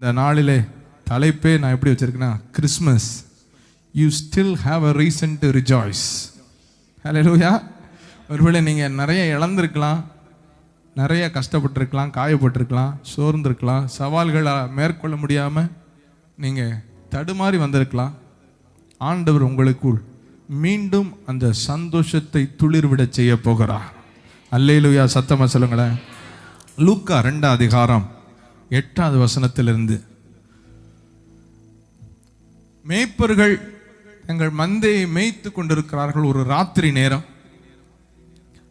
இந்த நாளிலே தலைப்பே நான் எப்படி வச்சிருக்கேன்னா, Christmas you still have a reason to rejoice. Hallelujah. ஒருவேளை நீங்கள் நிறைய இழந்திருக்கலாம், நிறைய கஷ்டப்பட்டிருக்கலாம், காயப்பட்டிருக்கலாம், சோர்ந்திருக்கலாம், சவால்களை மேற்கொள்ள முடியாமல் நீங்கள் தடுமாறி வந்திருக்கலாம். ஆண்டவர் உங்களுக்குள் மீண்டும் அந்த சந்தோஷத்தை துளிர்விட செய்ய போகிறார். அல்லேலூயா. சத்தமா சொல்லுங்களேன். லூக்கா 2 அதிகாரம் 8வது வசனத்திலிருந்து, மேய்ப்பர்கள் தங்கள் மந்தையை மேய்த்து கொண்டிருக்கிறார்கள். ஒரு ராத்திரி நேரம்.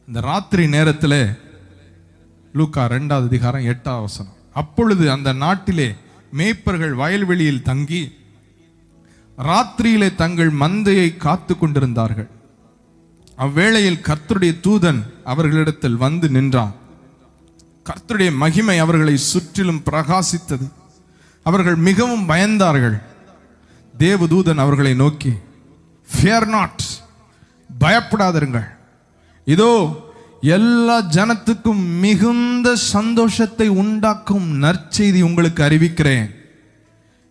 அந்த ராத்திரி நேரத்தில் லூக்கா 2வது அதிகாரம் 8வது வசனம், அப்பொழுது அந்த நாட்டிலே மேய்ப்பர்கள் வயல்வெளியில் தங்கி ராத்திரியிலே தங்கள் மந்தையை காத்து கொண்டிருந்தார்கள். அவ்வேளையில் கர்த்தருடைய தூதன் அவர்களிடத்தில் வந்து நின்றான். கர்த்தருடைய மகிமை அவர்களை சுற்றிலும் பிரகாசித்தது. அவர்கள் மிகவும் பயந்தார்கள். தேவதூதன் அவர்களை நோக்கி, fear not, பயப்படாதிருங்கள், இதோ எல்லா ஜனத்துக்கும் மிகுந்த சந்தோஷத்தை உண்டாக்கும் நற்செய்தி உங்களுக்கு அறிவிக்கிறேன்.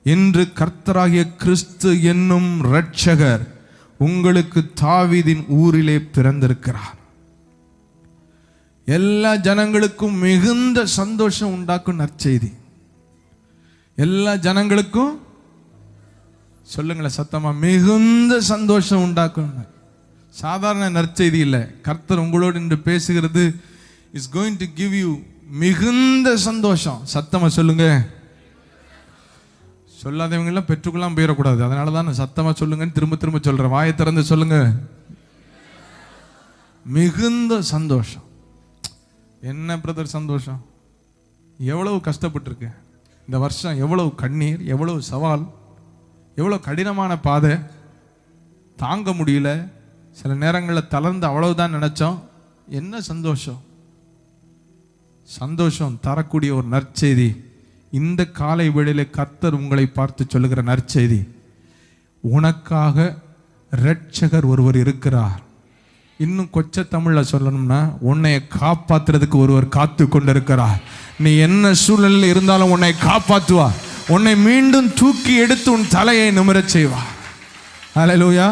இன்று கர்த்தராகிய கிறிஸ்து என்னும் இரட்சகர் உங்களுக்கு தாவீதின் ஊரிலே பிறந்திருக்கிறார். எல்லா ஜனங்களுக்கும் மிகுந்த சந்தோஷம் உண்டாக்கும் நற்செய்தி. எல்லா ஜனங்களுக்கும் சொல்லுங்களேன் சத்தமா, மிகுந்த சந்தோஷம் உண்டாக்கும். சாதாரண நற்செய்தி இல்லை. கர்த்தர் உங்களோடு இன்று பேசுகிறது. Is going to give you மிகுந்த சந்தோஷம். சத்தமா சொல்லுங்க. சொல்லாதவங்க எல்லாம் பெற்றுக்கொள்ளாம போயிடக்கூடாது. அதனால தான் நான் சத்தமா சொல்லுங்கன்னு திரும்ப திரும்ப சொல்றேன். வாயை திறந்து சொல்லுங்க. மிகுந்த சந்தோஷம். என்ன பிரதர் சந்தோஷம்? எவ்வளவு கஷ்டப்பட்டிருக்கு இந்த வருஷம், எவ்வளவு கண்ணீர், எவ்வளவு சவால், எவ்வளவு கடினமான பாதை, தாங்க முடியல. சில நேரங்களில் தளர்ந்து அவ்வளவுதான் நினைச்சோம். என்ன சந்தோஷம்? சந்தோஷம் தரக்கூடிய ஒரு நற்செய்தி இந்த காலை வேளையிலே கர்த்தர் உங்களை பார்த்து சொல்லுகிற நற்செய்தி. உனக்காக இரட்சகர் ஒருவர் இருக்கிறார். இன்னும் கொச்ச தமிழ்ல சொல்லணும்னா, உன்னை காப்பாத்துறதுக்கு ஒருவர் காத்து கொண்டிருக்கிறார். நீ என்ன சூழ்நிலையில் இருந்தாலும் உன்னை காப்பாற்றுவார். உன்னை மீண்டும் தூக்கி எடுத்து உன் தலையை நிமிரச் செய்வார். ஹல்லேலூயா.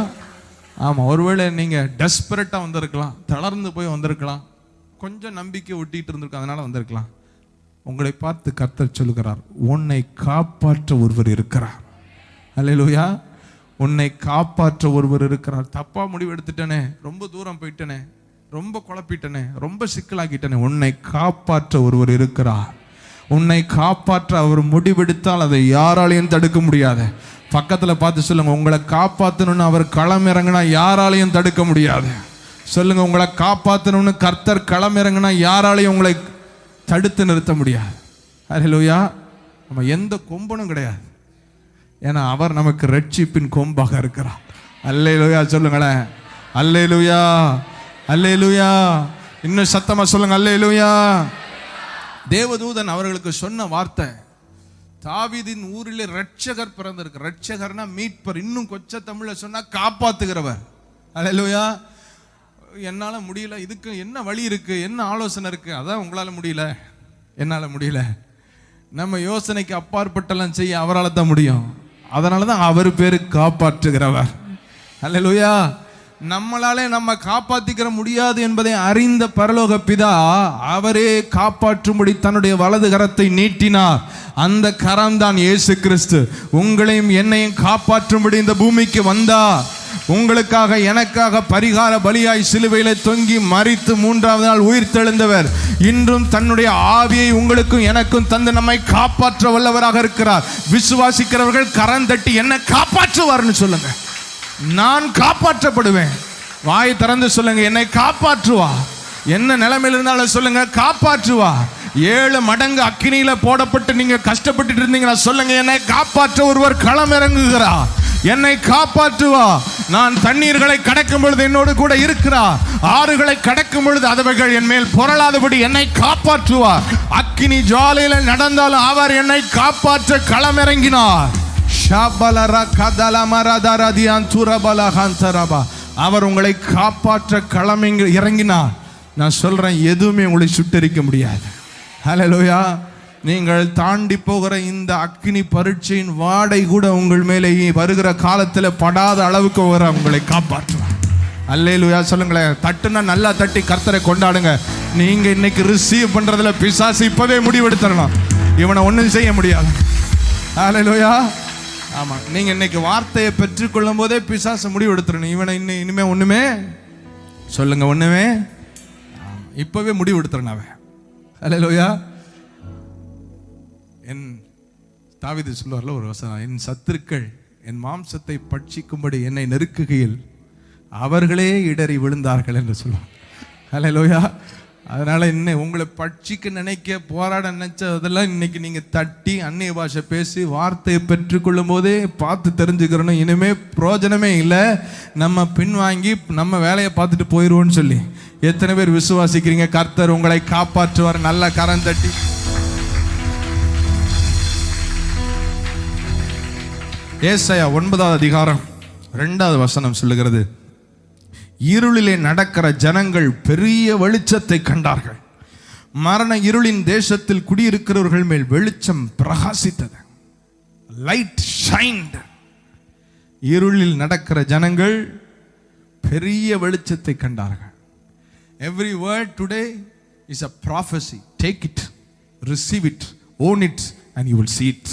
ஆமா, ஒருவேளை நீங்க டெஸ்பரேட்டா வந்திருக்கலாம், தளர்ந்து போய் வந்திருக்கலாம், கொஞ்சம் நம்பிக்கை ஒட்டிட்டு இருந்திருக்கும், அதனால வந்திருக்கலாம். உங்களை பார்த்து கர்த்தர் சொல்லுகிறார், உன்னை காப்பாற்ற ஒருவர் இருக்கிறார். ஹல்லேலூயா. உன்னை காப்பாற்ற ஒருவர் இருக்கிறார். தப்பா முடிவு எடுத்துட்டனே, ரொம்ப தூரம் போயிட்டனே, ரொம்ப குழப்பிட்டனே, ரொம்ப சிக்கலாக்கிட்டனே, உன்னை காப்பாற்ற ஒருவர் இருக்கிறார். உன்னை காப்பாற்ற அவர் முடிவெடுத்தால் அதை யாராலையும் தடுக்க முடியாது. பக்கத்துல பார்த்து சொல்லுங்க, உங்களை காப்பாற்றணும்னு அவர் களம் இறங்கினா யாராலையும் தடுக்க முடியாது. சொல்லுங்க, உங்களை காப்பாற்றணும்னு கர்த்தர் களம் இறங்கினா யாராலையும் உங்களை தடுத்து நிறுத்த முடியாது. ஹல்லேலூயா. நம்ம எந்த கொம்பனும் கிடையாது. ஏன்னா அவர் நமக்கு ரட்சிப்பின் கொம்பாக இருக்கிறார். அல்லேலூயா சொல்லுங்களேன். அல்லேலூயா, அல்லேலூயா. இன்னும் சத்தமா சொல்லுங்க, அல்லேலூயா. தேவதூதன் அவர்களுக்கு சொன்ன வார்த்தை, தாவீதின் ஊரிலே இரட்சகர் பிறந்திருக்கு. இரட்சகர்னா மீட்பர். இன்னும் கொச்ச தமிழ்ல சொன்னா காப்பாத்துகிறவர். அல்லேலூயா. என்னால முடியல, இதுக்கு என்ன வழி இருக்கு, என்ன ஆலோசனை இருக்கு? அதான் உங்களால முடியல, என்னால முடியல. நம்ம யோசனைக்கு அப்பாற்பட்டெல்லாம் செய்ய அவரால் தான் முடியும். அதனாலதான் அவர் பேரு காப்பாற்றுகிறவர். அல்லேலூயா. நம்மளாலே நம்ம காப்பாத்திக்கிற முடியாது என்பதை அறிந்த பரலோக பிதா அவரே காப்பாற்றும்படி தன்னுடைய வலது கரத்தை நீட்டினார். அந்த கரம் தான் இயேசு கிறிஸ்து. உங்களையும் என்னையும் காப்பாற்றும்படி இந்த பூமிக்கு வந்தார். உங்களுக்காக எனக்காக பரிகார பலியாய் சிலுவையிலே தொங்கி மரித்து 3வது நாள் உயிர் தெழுந்தவர் இன்றும் தன்னுடைய ஆவியை உங்களுக்கும் எனக்கும் தந்து நம்மை காப்பாற்ற வல்லவராக இருக்கிறார். விசுவாசிக்கிறவர்கள் கரந்தட்டி என்ன காப்பாற்றுவார்னு சொல்லுங்க. நான் காப்பாற்றப்படுவேன். வாய் திறந்து சொல்லுங்க, என்னை காப்பாற்றுவா. என்ன நிலைமையில் இருந்தாலும் சொல்லுங்க, காப்பாற்றுவா. 7 மடங்கு அக்கினியில போடப்பட்டு நீங்க கஷ்டப்பட்டு இருந்தீங்கன்னா சொல்லுங்க, என்னை காப்பாற்ற ஒருவர் களம் இறங்குகிறார். என்னை காப்பாற்றுவா. நான் தண்ணீர்களை கடக்கும் பொழுது என்னோடு கூட இருக்கிறார். ஆறுகளை கடக்கும் பொழுது அதவைகள் என் மேல் புரளாதபடி என்னை காப்பாற்றுவார். அக்கினி ஜுவாலையில நடந்தாலும் அவர் என்னை காப்பாற்ற களம் இறங்கினார். அவர் உங்களை காப்பாற்ற களம் இறங்கினார். நான் சொல்றேன், எதுவுமே உங்களை சுட்டரிக்க முடியாது. ஹல்லேலூயா. நீங்கள் தாண்டி போகிற இந்த அக்கினி பரீட்சையின் வாடை கூட உங்கள் மேலே வருகிற காலத்தில் படாத அளவுக்கு உங்களை காப்பாற்றுவார். அல்லேலூயா சொல்லுங்களேன். தட்டுனா நல்லா தட்டி கர்த்தரை கொண்டாடுங்க. நீங்க இன்னைக்கு ரிசீவ் பண்றதுல பிசாசு இப்பவே முடிவெடுத்துடலாம். இவனை ஒன்றும் செய்ய முடியாது. அல்லேலூயா. ஆமா, நீங்க இன்னைக்கு வார்த்தையை பெற்றுக்கொள்ளும் போதே பிசாசு முடிவெடுத்துடணும். இவனை இனிமே ஒண்ணுமே சொல்லுங்க, ஒண்ணுமே இப்பவே முடிவெடுத்துறேன் அவன். அல்லேலூயா. என் தாவீது சொல்வார்ல ஒரு வசனம், என் சத்துருக்கள் என் மாம்சத்தை பட்சிக்கும்படி என்னை நெருக்குகையில் அவர்களே இடறி விழுந்தார்கள் என்று சொல்லுவார். அல்லேலூயா. அதனால இன்னும் உங்களை பட்சிக்க நினைக்க போராட நினைச்சதெல்லாம் இன்னைக்கு நீங்க தட்டி அந்நிய பாஷை பேசி வார்த்தையை பெற்றுக்கொள்ளும் போதே பார்த்து தெரிஞ்சுக்கிறணும். இனிமே பிரயோஜனமே இல்லை, நம்ம பின்வாங்கி நம்ம வேலையை பார்த்துட்டு போயிடுவோம்னு சொல்லி எத்தனை பேர் விசுவாசிக்கிறீங்க? கர்த்தர் உங்களை காப்பாற்றுவார். நல்ல கரம் தட்டி ஏசாயா 9வது அதிகாரம் 2வது வசனம் சொல்லுகிறது, இருளிலே நடக்கிற ஜனங்கள் பெரிய வெளிச்சத்தை கண்டார்கள். மரண இருளின் தேசத்தில் குடியிருக்கிறவர்கள் மேல் வெளிச்சம் பிரகாசித்தது. லைட் ஷைன்ட். இருளில் நடக்கிற ஜனங்கள் பெரிய வெளிச்சத்தை கண்டார்கள். Every word today is a prophecy. Take it, receive it, own it and you will see it.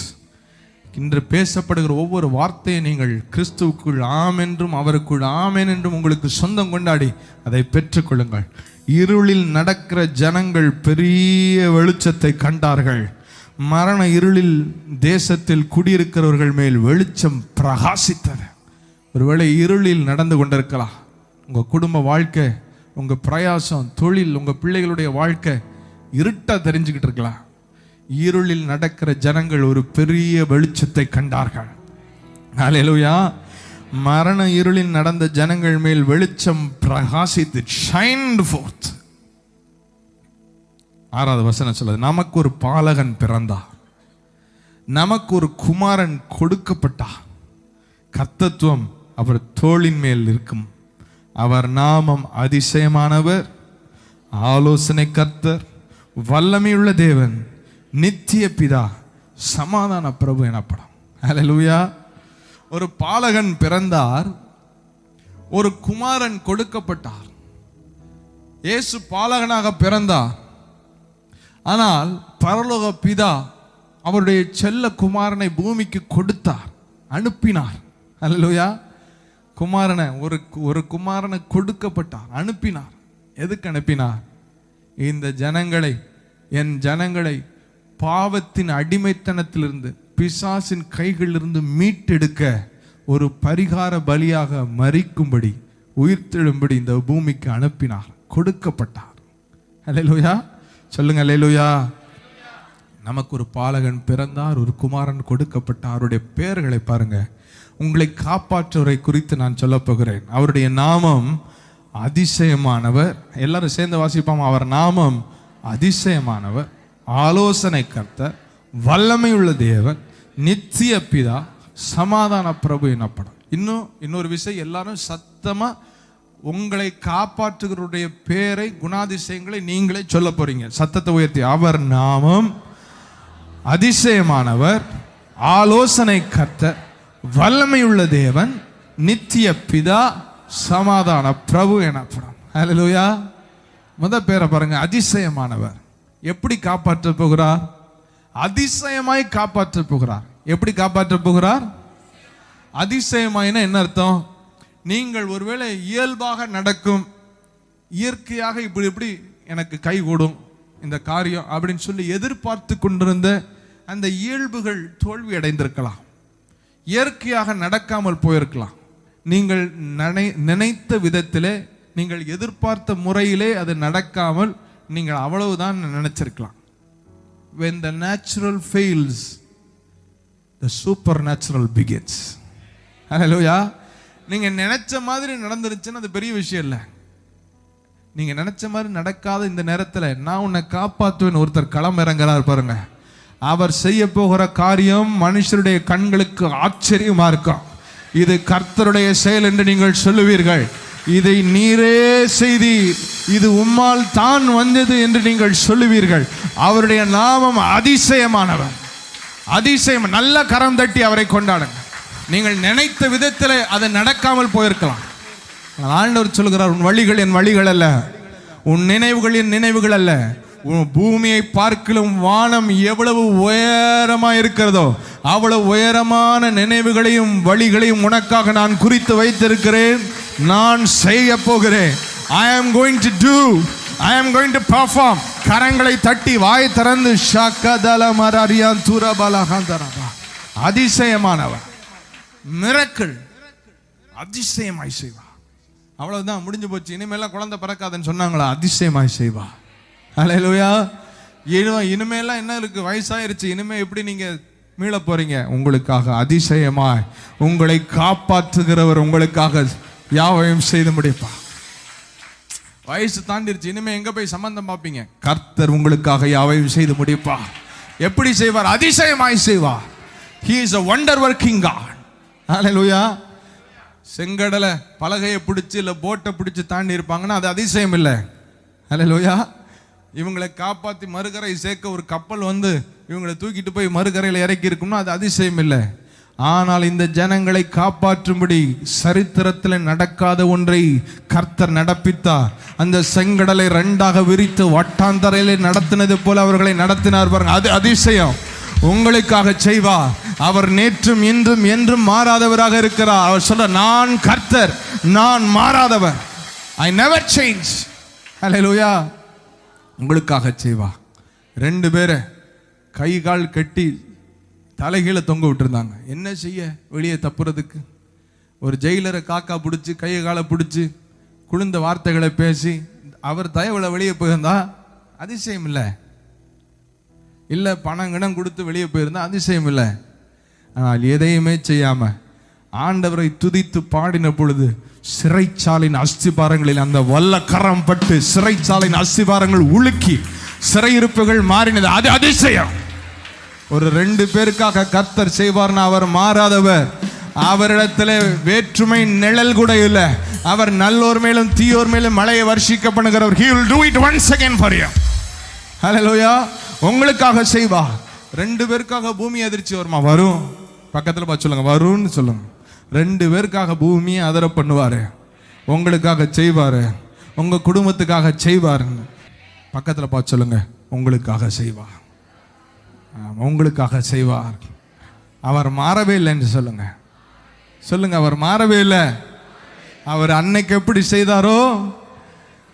இன்று பேசப்படுகிற ஒவ்வொரு வார்த்தையை நீங்கள் கிறிஸ்துவுக்குள் ஆம் என்றும் அவருக்குள் ஆமென் என்றும் உங்களுக்கு சொந்தம் கொண்டாடி அதை பெற்றுக்கொள்ளுங்கள். இருளில் நடக்கிற ஜனங்கள் பெரிய வெளிச்சத்தை கண்டார்கள். மரண இருளில் தேசத்தில் குடியிருக்கிறவர்கள் மேல் வெளிச்சம் பிரகாசித்தது. ஒருவேளை இருளில் நடந்து கொண்டிருக்கலாம். உங்கள் குடும்ப வாழ்க்கை, உங்கள் பிரயாசம், தொழில், உங்கள் பிள்ளைகளுடைய வாழ்க்கை இருட்டா தெரிஞ்சுக்கிட்டு இருக்கலாம். இருளில் நடக்கிற ஜனங்கள் ஒரு பெரிய வெளிச்சத்தை கண்டார்கள். ஹல்லேலூயா. மரண இருளில் நடந்த ஜனங்கள் மேல் வெளிச்சம் பிரகாசித்து shined forth. 6வது வசனம் சொல்லுது, நமக்கு ஒரு பாலகன் பிறந்தார், நமக்கு ஒரு குமாரன் கொடுக்கப்பட்டார், கர்த்தத்துவம் அவர் தோளின் மேல் இருக்கும், அவர் நாமம் அதிசயமானவர், ஆலோசனை கர்த்தர், வல்லமையுள்ள தேவன், நித்திய பிதா, சமாதான பிரபு எனப்படும். ஹல்லேலூயா. ஒரு பாலகன் பிறந்தார், ஒரு குமாரன் கொடுக்கப்பட்டார். இயேசு பாலகனாக பிறந்தார். ஆனால் பரலோக பிதா அவருடைய செல்ல குமாரனை பூமிக்கு கொடுத்தார், அனுப்பினார். ஹல்லேலூயா. குமாரனை ஒரு குமாரனை கொடுக்கப்பட்டார், அனுப்பினார். எதுக்கு அனுப்பினார்? இந்த ஜனங்களை, என் ஜனங்களை பாவத்தின் அடிமைத்தனத்திலிருந்து, பிசாசின் கைகளிலிருந்து மீட்டெடுக்க ஒரு பரிகார பலியாக மரிக்கும்படி, உயிர்த்தெழும்படி இந்த பூமிக்கு அனுப்பினார், கொடுக்கப்பட்டார். அல்லேலூயா சொல்லுங்க. அல்லேலூயா. நமக்கு ஒரு பாலகன் பிறந்தார், ஒரு குமாரன் கொடுக்கப்பட்டார். அவருடைய பெயர்களை பாருங்க. உங்களை காப்பாற்றுவரை குறித்து நான் சொல்ல போகிறேன். அவருடைய நாமம் அதிசயமானவர். எல்லாரும் சேர்ந்து வாசிப்போம். அவர் நாமம் அதிசயமானவர், ஆலோசனை கர்த்தர், வல்லமையுள்ள தேவன், நித்திய பிதா, சமாதான பிரபு எனப்படும். இன்னொரு விஷயம், எல்லாரும் சத்தமா உங்களை காப்பாற்றுகிறவருடைய பேரை, குணாதிசயங்களை நீங்களே சொல்ல போறீங்க. சத்தத்தை உயர்த்தி, அவர் நாமம் அதிசயமானவர், ஆலோசனை கர்த்தர், வல்லமையுள்ள தேவன், நித்திய பிதா, சமாதான பிரபு எனப்படும். ஹல்லேலூயா. முதல் பேரை பாருங்க, அதிசயமானவர். எப்படி காப்பாற்ற போகிறார்? அதிசயமாய் காப்பாற்ற போகிறார். எப்படி காப்பாற்ற போகிறார்? அதிசயமாயினா என்ன அர்த்தம்? நீங்கள் ஒருவேளை இயல்பாக நடக்கும், இயற்கையாக இப்படி இப்படி எனக்கு கை கூடும் இந்த காரியம் அப்படின்னு சொல்லி எதிர்பார்த்து கொண்டிருந்த அந்த இயல்புகள் தோல்வி அடைந்திருக்கலாம். இயற்கையாக நடக்காமல் போயிருக்கலாம். நீங்கள் நினைத்த விதத்திலே, நீங்கள் எதிர்பார்த்த முறையிலே அது நடக்காமல் நீங்கள் அவ்வளவுதான் நினைச்சிருக்கலாம். When the natural fails, the supernatural begins. ஹல்லேலூயா. நீங்க நினைச்ச மாதிரி நடந்துருச்சுன்னா அது பெரிய விஷயம் இல்லை. நீங்க நினைச்ச மாதிரி நடக்காத இந்த நேரத்தில் நான் உன்னை காப்பாற்றுவேன் ஒருத்தர் களம் இறங்குறார் பாருங்க. அவர் செய்ய போகிற காரியம் மனுஷருடைய கண்களுக்கு ஆச்சரியமா இருக்கும். இது கர்த்தருடைய செயல் என்று நீங்கள் சொல்லுவீர்கள். இதை நீரே செய்தீர், இது உம்மால் தான் வந்தது என்று நீங்கள் சொல்லுவீர்கள். அவருடைய நாமம் அதிசயமானவர். அதிசயம். நல்ல கரம் தட்டி அவரை கொண்டாடுங்க. நீங்கள் நினைத்த விதத்தில் அது நடக்காமல் போயிருக்கலாம். ஆண்டவர் சொல்கிறார், உன் வழிகள் என் வழிகள் அல்ல, உன் நினைவுகள் என் நினைவுகள் அல்ல. உன் பூமியை பார்க்கலும் வானம் எவ்வளவு உயரமா இருக்கிறதோ அவ்வளவு உயரமான நினைவுகளையும் வழிகளையும் உனக்காக நான் குறித்து வைத்திருக்கிறேன். நான் செய்ய போகிறேன். I am going to do, I am going to perform. கரங்களை தட்டி வாய் திறந்து ஷக்கதல மரரியான் துரபலஹந்தரபா. அதிசயமானவர். மிரக்கிள். அதிசயமாய் செய்வா. அவ்வளவுதான், முடிஞ்சு போச்சு. இனிமேலாம் குழந்தை பிறக்காதுன்னு சொன்னாங்களா? அதிசயமாய் செய்வா. ஹல்லேலூயா. இனிமேலாம் என்ன இருக்கு? வயசாயிருச்சு, இனிமே எப்படி நீங்க மீள போறீங்க? உங்களுக்காக அதிசயமாய் உங்களை காப்பாற்றுகிறவர் உங்களுக்காக யாவையும் செய்து முடிப்பா. வயசு தாண்டிருச்சு, இனிமே எங்க போய் சம்பந்தம் பார்ப்பீங்க? கர்த்தர் உங்களுக்காக யாவையும் செய்து முடிப்பா. எப்படி செய்வார்? அதிசயமாய் செய்வார். He is a wonder working God. ஹல்லேலூயா. செங்கடலை பலகையை பிடிச்சி இல்லை போட்டை பிடிச்சி தாண்டி இருப்பாங்கன்னா அது அதிசயம் இல்லை. ஹல்லேலூயா. இவங்களை காப்பாற்றி மறுகரை சேர்க்க ஒரு கப்பல் வந்து இவங்களை தூக்கிட்டு போய் மறுகரையில் இறக்கி இருக்கும்னா அது அதிசயம் இல்லை. ஆனால் இந்த ஜனங்களை காப்பாற்றும்படி சரித்திரத்தில் நடக்காத ஒன்றை கர்த்தர் நடப்பித்தார். அந்த செங்கடலை 2ஆக விரித்து வட்டாந்தரையிலே நடத்தினது போல அவர்களை நடத்தினார் பாருங்க. அது அதிசயம். உங்களுக்காக செய்வார். அவர் நேற்றும் இன்றும் என்றும் மாறாதவராக இருக்கிறார். அவர் சொல்ற, நான் கர்த்தர், நான் மாறாதவர். I never change. ஹல்லேலூயா. உங்களுக்காக செய்வா. 2 பேரை கை கால் கட்டி தலைகீழ தொங்க விட்டுருந்தாங்க. என்ன செய்ய? வெளியே தப்புறதுக்கு. ஒரு ஜெயிலரை காக்கா பிடிச்சி கையை காலை பிடிச்சி குளிர்ந்த வார்த்தைகளை பேசி அவர் தயவுல வெளியே போயிருந்தா அதிசயம் இல்லை. இல்லை பணம் கிணம் கொடுத்து வெளியே போயிருந்தா அதிசயம் இல்லை. ஆனால் எதையுமே செய்யாம ஆண்டவரை துதித்து பாடின பொழுது சிறைச்சாலின் அஸ்திபாரங்களில் அந்த வல்ல கரம் பட்டு சிறைச்சாலின் அஸ்திபாரங்கள் உலுக்கி சிறையிருப்புகள் மாறினது. அது அதிசயம். ஒரு 2 பேருக்காக கர்த்தர் செய்வார்னா அவர் மாறாதவர். அவரிடத்துல வேற்றுமை நிழல் கூட இல்லை. அவர் நல்லோர் மேலும் தீயோர் மேலும் மழையை வர்ஷிக்க பண்ணுகிறவர். He will do it once again for you. ஹல்லேலூயா. உங்களுக்காக செய்வா. 2 பேருக்காக பூமி அதிர்ச்சி வருமா? வரும். பக்கத்தில் பார்த்து சொல்லுங்க, வரும்னு சொல்லுங்க. 2 பேருக்காக பூமியை அதர பண்ணுவாரு. உங்களுக்காக செய்வாரு. உங்க குடும்பத்துக்காக செய்வாரு. பக்கத்தில் பார்த்து சொல்லுங்க, உங்களுக்காக செய்வார். உங்களுக்காக செய்வார். அவர் மாறவே இல்லைன்னு சொல்லுங்க. சொல்லுங்க, அவர் மாறவே இல்லை. அவர் அன்னைக்கு எப்படி செய்தாரோ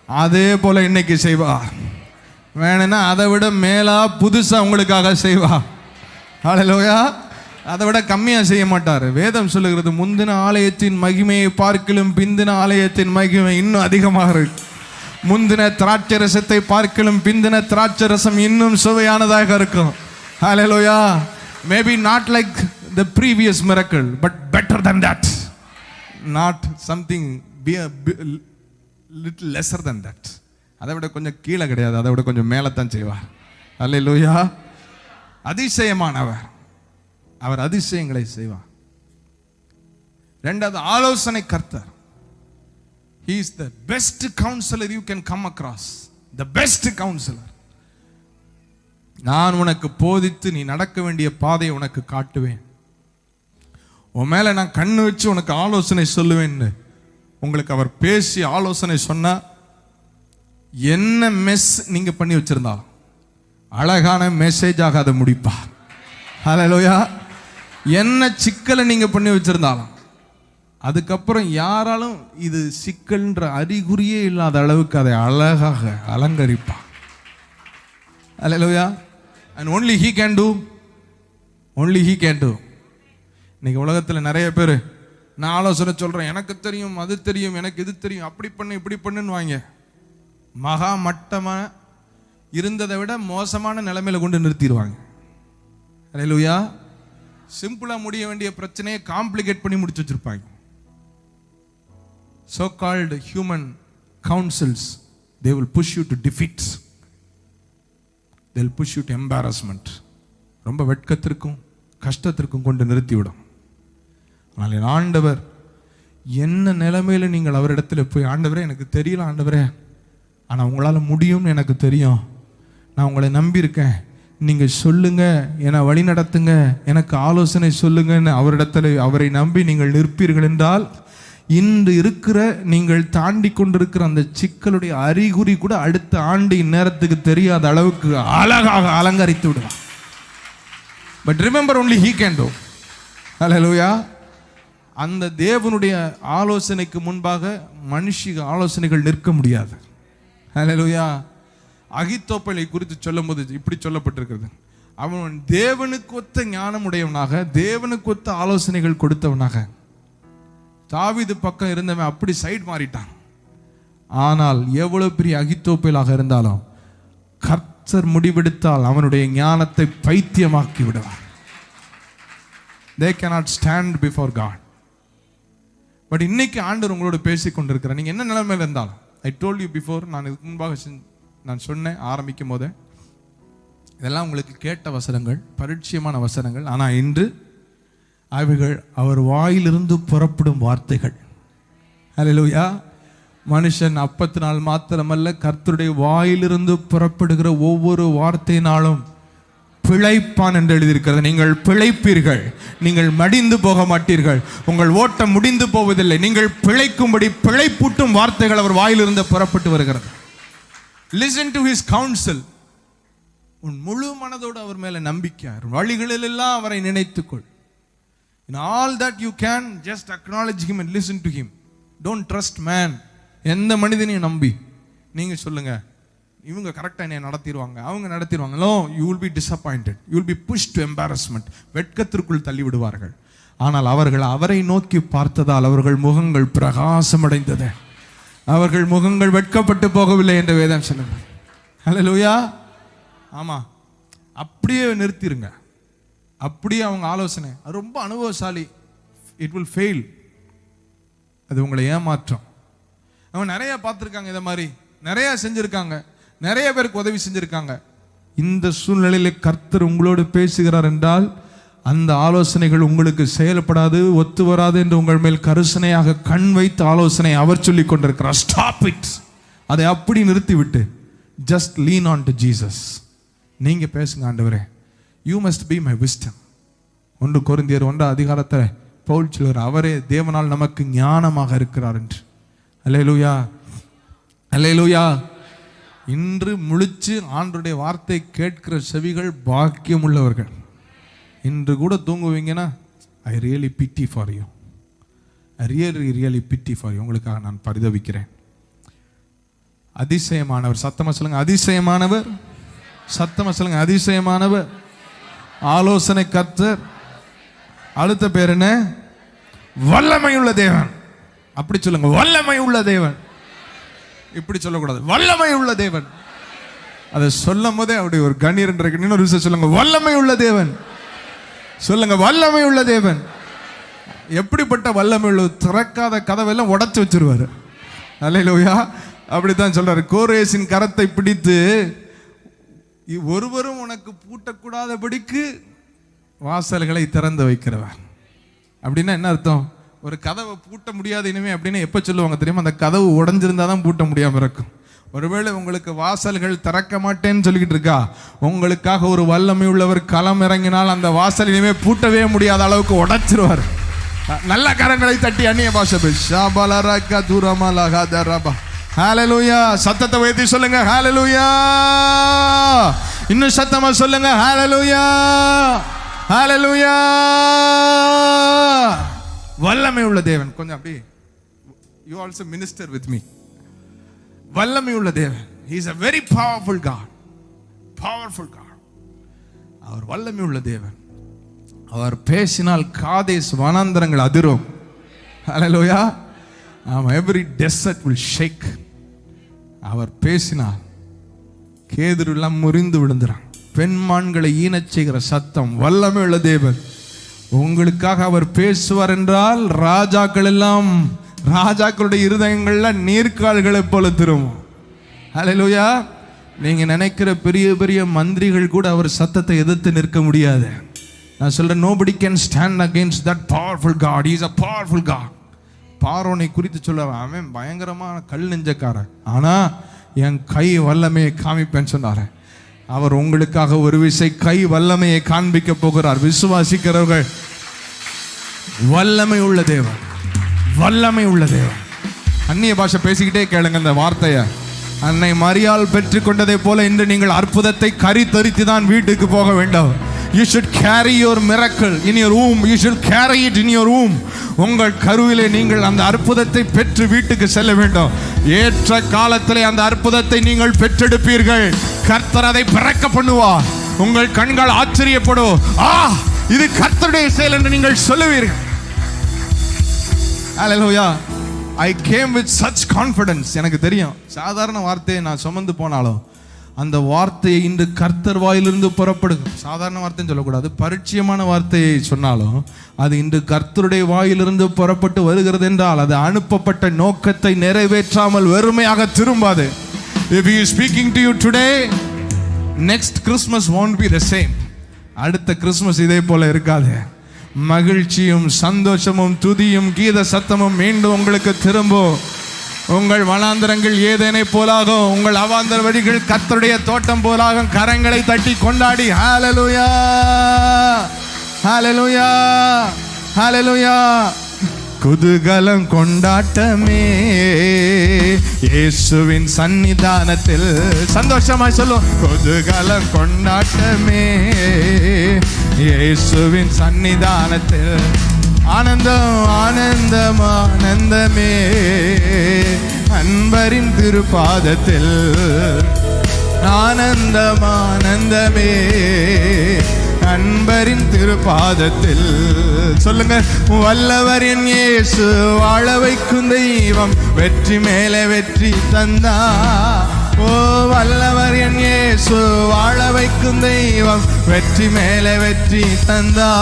அதே போல இன்னைக்கு செய்வார். வேணும்னா அதை விட மேலா புதுசா உங்களுக்காக செய்வார். ஹல்லேலூயா. அதை விட கம்மியா செய்ய மாட்டார். வேதம் சொல்லுகிறது, முந்தின ஆலயத்தின் மகிமையை பார்க்கலும் பிந்தின ஆலயத்தின் மகிமை இன்னும் அதிகமாக இருக்கு. முந்தின திராட்சை ரசத்தை பார்க்கலும் பிந்தின திராட்சை ரசம் இன்னும் சுவையானதாக இருக்கும். ஹல்லேலூயா. Maybe not like the previous miracle, but better than that. Not something be a little lesser than that. அதை விட கொஞ்சம் கீழே கிடையாது, அதை விட கொஞ்சம் மேலே தான் செய்வார். ஹல்லேலூயா. அதிசயமானவர். அவர் அதிசயங்களை செய்வார். 2வது ஆலோசனை கர்த்தர். He is the best counselor you can come across. The best counselor. நான் உனக்கு போதித்து நீ நடக்க வேண்டிய பாதையை உனக்கு காட்டுவேன். உன் மேல நான் கண்ணு வச்சு உனக்கு ஆலோசனை சொல்லுவேன்னு உங்களுக்கு அவர் பேசி ஆலோசனை சொன்னா என்ன மெஸ் நீங்க பண்ணி வச்சிருந்தா அழகான மெசேஜாக அதை முடிப்பார். ஹல்லேலூயா. என்ன சிக்கலை நீங்க பண்ணி வச்சிருந்தாலும் அதுக்கப்புறம் யாராலும் இது சிக்கல்ன்ற அறிகுறியே இல்லாத அளவுக்கு அதை அழகாக அலங்கரிப்பார். ஹல்லேலூயா. And only he can do. Only he can do. இன்னைக்கு உலகத்தில் நிறைய பேர் நான் ஆலோசனை சொல்றேன், எனக்கு தெரியும் அது தெரியும் எனக்கு இது தெரியும் அப்படி பண்ணு இப்படி பண்ணுன்னு வாங்க. மகா மட்டமா இருந்ததை விட மோசமான நிலைமையில கொண்டு நிறுத்திடுவாங்க. ஹல்லேலூயா. சிம்பிளா முடிய வேண்டிய பிரச்சனையை காம்ப்ளிகேட் பண்ணி முடிச்சு வச்சிருப்பாங்க. So called human counsels, they will push you to defeat. They will push you to embarrassment. ரொம்ப வெட்கத்திற்கும் கஷ்டத்திற்கும் கொண்டு நிறுத்திவிடும். ஆனால் ஆண்டவர் என்ன நிலைமையில நீங்கள் அவரிடத்துல போய், ஆண்டவரே எனக்கு தெரியல ஆண்டவரே, ஆனால் உங்களால் முடியும்னு எனக்கு தெரியும், நான் உங்களை நம்பியிருக்கேன், நீங்கள் சொல்லுங்க, என்னை வழி நடத்துங்க, எனக்கு ஆலோசனை சொல்லுங்கன்னு அவரை நம்பி நீங்கள் நிற்பீர்கள் என்றால், இன்று இருக்கிற நீங்கள் தாண்டி கொண்டிருக்கிற அந்த சிக்கலுடைய அறிகுறி கூட அடுத்த ஆண்டு இந்நேரத்துக்கு தெரியாத அளவுக்கு அழகாக அலங்கரித்து விடுவார். But remember only he can do. ஹல்லேலூயா. அந்த தேவனுடைய ஆலோசனைக்கு முன்பாக மனுஷிக ஆலோசனைகள் நிற்க முடியாது. ஹல்லேலூயா. அகித்தோப்பேலை குறித்து சொல்லும் போது இப்படி சொல்லப்பட்டிருக்கிறது, அவன் தேவனுக்கு ஒத்த ஞானம் உடையவனாக, தேவனுக்கு ஒத்த ஆலோசனைகள் கொடுத்தவனாக. தாவீது பக்கம் இருந்தவன் அப்படி சைடு மாறிட்டான். ஆனால் எவ்வளவு பெரிய அகித்தோப்பேலாக இருந்தாலும் கர்த்தர் முடிவெடுத்தால் அவனுடைய ஞானத்தை பைத்தியமாக்கி விடுவார். They cannot stand before God. But இன்னைக்கு ஆண்டவர் உங்களோட பேசிக் கொண்டிருக்கிறார். நீங்க என்ன நிலைமையில இருந்தாலும், ஐ டோல்ட் யூ பிஃபோர், நான் இதுக்கு முன்பாக நான் சொன்னேன் ஆரம்பிக்கும் போதே, இதெல்லாம் உங்களுக்கு கேட்ட வசனங்கள், பரிச்சயமான வசனங்கள். ஆனால் இன்று அவைகள் அவர் வாயிலிருந்து புறப்படும் வார்த்தைகள். ஹல்லேலூயா. மனுஷன் அப்பத்தினால் மாத்திரமல்ல, கர்த்தருடைய வாயிலிருந்து புறப்படுகிற ஒவ்வொரு வார்த்தையினாலும் பிழைப்பான் என்று எழுதியிருக்கிறது. நீங்கள் பிழைப்பீர்கள், நீங்கள் மடிந்து போக மாட்டீர்கள், உங்கள் ஓட்டம் முடிந்து போவதில்லை, நீங்கள் பிழைக்கும்படி பிழைப்பூட்டும் வார்த்தைகள் அவர் வாயிலிருந்து புறப்பட்டு வருகிறது. Listen to his counsel. உன் முழு மனதோடு அவர் மேல நம்பிக்கை, வழிகளில் எல்லாம் அவரை நினைத்துக்கொள். In all that you can, just acknowledge him and listen to him. Don't trust man. எந்த மனிதனையும் நம்பி நீங்க சொல்லுங்க, இவங்க கரெக்டா என்னை நடத்திடுவாங்க, அவங்க நடத்திடுவாங்க. No, you will be disappointed. You will be pushed to embarrassment. வெட்கத்திற்குள் தள்ளி விடுவார்கள். ஆனால் அவர்கள் அவரை நோக்கி பார்த்ததால் அவர்கள் முகங்கள் பிரகாசமடைந்தது. அவர்கள் முகங்கள் வெட்கப்பட்டு போகவில்லை என்று வேதம் சொல்லுங்க. ஹல்லேலூயா. ஆமா, அப்படியே நிறுத்திருங்க. அப்படியே அவங்க ஆலோசனை, அது ரொம்ப அனுபவசாலி, இட் வில் ஃபெயில், அது உங்களை ஏமாற்றம். அவங்க நிறைய பார்த்துருக்காங்க, இதை மாதிரி நிறைய செஞ்சிருக்காங்க, நிறைய பேருக்கு உதவி செஞ்சிருக்காங்க. இந்த சூழ்நிலையில் கர்த்தர் உங்களோடு பேசுகிறார் என்றால் அந்த ஆலோசனைகள் உங்களுக்கு செயல்படாது, ஒத்து வராது என்று உங்கள் மேல் கருசனையாக கண் வைத்து ஆலோசனை அவர் சொல்லி கொண்டிருக்கிறார். Stop it. அதை அப்படி நிறுத்திவிட்டு just lean on to Jesus. நீங்க பேசுங்க, ஆண்டவரே, you must be my wisdom. 1 கொரிந்தியர் 1 அதிகாரத்தை பவுல் சொல்கிறார், அவரே தேவனால் நமக்கு ஞானமாக இருக்கிறார் என்று. அல்லேலூயா, அல்லேலூயா. இன்று முழிச்சு ஆண்டவருடைய வார்த்தை கேட்கிற செவிகள் பாக்கியம் உள்ளவர்கள். இன்று கூட தூங்குவீங்கன்னா I really pity for you, I really pity for you. உங்களுக்காக நான் பரிதவிக்கிறேன். அதிசயமானவர், சத்தமா சொல்லுங்க, அதிசயமானவர். சத்தமா சொல்லுங்க, அதிசயமானவர். ஆலோசனை கர்த்தர். அடுத்த பேர் என்ன? வல்லமை உள்ள தேவன். அப்படி சொல்லுங்க, வல்லமை உள்ள தேவன். இப்படி சொல்லக்கூடாது, வல்லமை உள்ள தேவன். அதை சொல்லும் போதே அப்படி ஒரு கண்ணீர் இருக்கு. இன்னொரு விஷயம் சொல்லுங்க, வல்லமை உள்ள தேவன். சொல்லுங்க, வல்லமை உள்ள தேவன். எப்படிப்பட்ட வல்லமை உள்ள? திறக்காத கதவெல்லாம் உடைச்சு வச்சிருவாரு. அல்லேலூயா. அப்படித்தான் சொல்றாரு, கோரேசின் கரத்தை பிடித்து ஒருவரும் உனக்கு பூட்டக்கூடாதபடிக்கு வாசல்களை திறந்து வைக்கிறவர். அப்படின்னா என்ன அர்த்தம்? ஒரு கதவை பூட்ட முடியாது இனிமே அப்படின்னு எப்ப சொல்லுவாங்க தெரியுமா? அந்த கதவு உடைஞ்சிருந்தா தான் பூட்ட முடியாம இருக்கும். ஒருவேளை உங்களுக்கு வாசல்கள் திறக்க மாட்டேன்னு சொல்லிக்கிட்டு இருக்கா, உங்களுக்காக ஒரு வல்லமை உள்ளவர் களம் இறங்கினால் அந்த வாசல் இனிமே பூட்டவே முடியாத அளவுக்கு உடைச்சிருவார். நல்ல கரங்களை தட்டி அந்நிய பாஷை ஹல்லேலூயா. சத்தத்தை உயர்த்தி சொல்லுங்க, ஹல்லேலூயா. இன்னும் சத்தமா சொல்லுங்க, ஹல்லேலூயா, ஹல்லேலூயா. வல்லமை உள்ள தேவன். கொஞ்சம் அப்படி, you also minister with me. வல்லமை உள்ள தேவன். He is a very powerful God. Powerful God. அவர் வல்லமை உள்ள தேவன். அவர் பேசினால் காதேஸ் வனாந்தரங்கள் அதிரும். ஹல்லேலூயா. Every desert will shake. அவர் பேசினால் கேதுருலாம் முறிந்து விழுந்துறான். பெண்மான்களை ஈனச் செய்கிற சத்தம். வல்லமை உள்ள தேவன். உங்களுக்காக அவர் பேசுவார் என்றால் ராஜாக்கள் எல்லாம், ராஜாக்களுடைய இருதயங்கள்ல நீர்க்கால்களை போல திரும்பும். ஹல்லேலூயா. நீங்க நினைக்கிற பெரிய பெரிய மந்திரிகள் கூட அவர் சத்தத்தை எதிர்த்து நிற்க முடியாது. நான் சொல்றேன், nobody can stand against that powerful God. He is a powerful God. பார்வோனை குறித்து சொல்ல, அவன் பயங்கரமான கல் நெஞ்சக்காரன், ஆனா என் கை வல்லமையை காமிப்பேன்னு சொன்னார். அவர் உங்களுக்காக ஒரு விசை கை வல்லமையை காண்பிக்க போகிறார். விசுவாசிக்கிறவர்கள், வல்லமை உள்ள தேவன், வல்லமை உள்ள தேவன். அந்நிய பாஷை பேசிக்கிட்டே கேளுங்க இந்த வார்த்தையை. அன்னை மரியாள் பெற்றுக்கொண்டதை போல இன்று நீங்கள் அற்புதத்தை கரி தரித்து தான் வீட்டுக்கு போக வேண்டும். You should carry your miracle in your womb. You should carry it in your womb. உங்கள் கருவிலே நீங்கள் அந்த அற்புதத்தை பெற்று வீட்டுக்கு செல்ல வேண்டும். ஏற்ற காலத்திலே அந்த அற்புதத்தை நீங்கள் பெற்றெடுப்பீர்கள். கர்த்தர் அதை பிறக்க பண்ணுவார். உங்கள் கண்கள் ஆச்சரியப்படும். இது கர்த்தருடைய செயல் என்று நீங்கள் சொல்லுவீர்கள். Hallelujah. I came with such confidence. எனக்கு தெரியும், சாதாரண வார்த்தையை நான் சுமந்து போனாலும் அந்த வார்த்தையை இன்று கர்த்தர் வாயிலிருந்து புறப்படுது. சாதாரண வார்த்தைன்னு சொல்லக்கூடாது, பரிச்சயமான வார்த்தையை சொன்னாலும் அது இன்று கர்த்தருடைய வாயிலிருந்து புறப்பட்டு வருகிறது என்றால் அது அனுப்பப்பட்ட நோக்கத்தை நிறைவேற்றாமல் வெறுமையாக திரும்பாது. If he is speaking to you today, next Christmas won't be the same. அடுத்த கிறிஸ்மஸ் இதே போல இருக்காது. மகிழ்ச்சியும் சந்தோஷமும் துதியும் கீத சத்தமும் மீண்டும் உங்களுக்கு திரும்பும். உங்கள் வனாந்தரங்கள் ஏதேனை போலாகும், உங்கள் அவாந்தர வழிகள் கர்த்தருடைய தோட்டம் போலாகும். கரங்களை தட்டி கொண்டாடி ஹalleluya, ஹalleluya, ஹalleluya. குதூகலம் கொண்டாட்டமே இயேசுவின் சன்னிதானத்தில். சந்தோஷமாய் சொல்லும், குதூகலம் கொண்டாட்டமே இயேசுவின் சன்னிதானத்தில். ஆனந்தம் ஆனந்தம் ஆனந்தமே அன்பரின் திருப்பாதத்தில். ஆனந்தம் ஆனந்தமே அன்பரின் திருப்பாதத்தில். சொல்லுங்க, வல்லவரின் இயேசு வாழ வைக்கும் தெய்வம், வெற்றி மேலே வெற்றி தந்தா. ஓ வல்லவர் என் இயேசு வாழ வைக்கும் தெய்வம், வெற்றி மேலே வெற்றி தந்தா.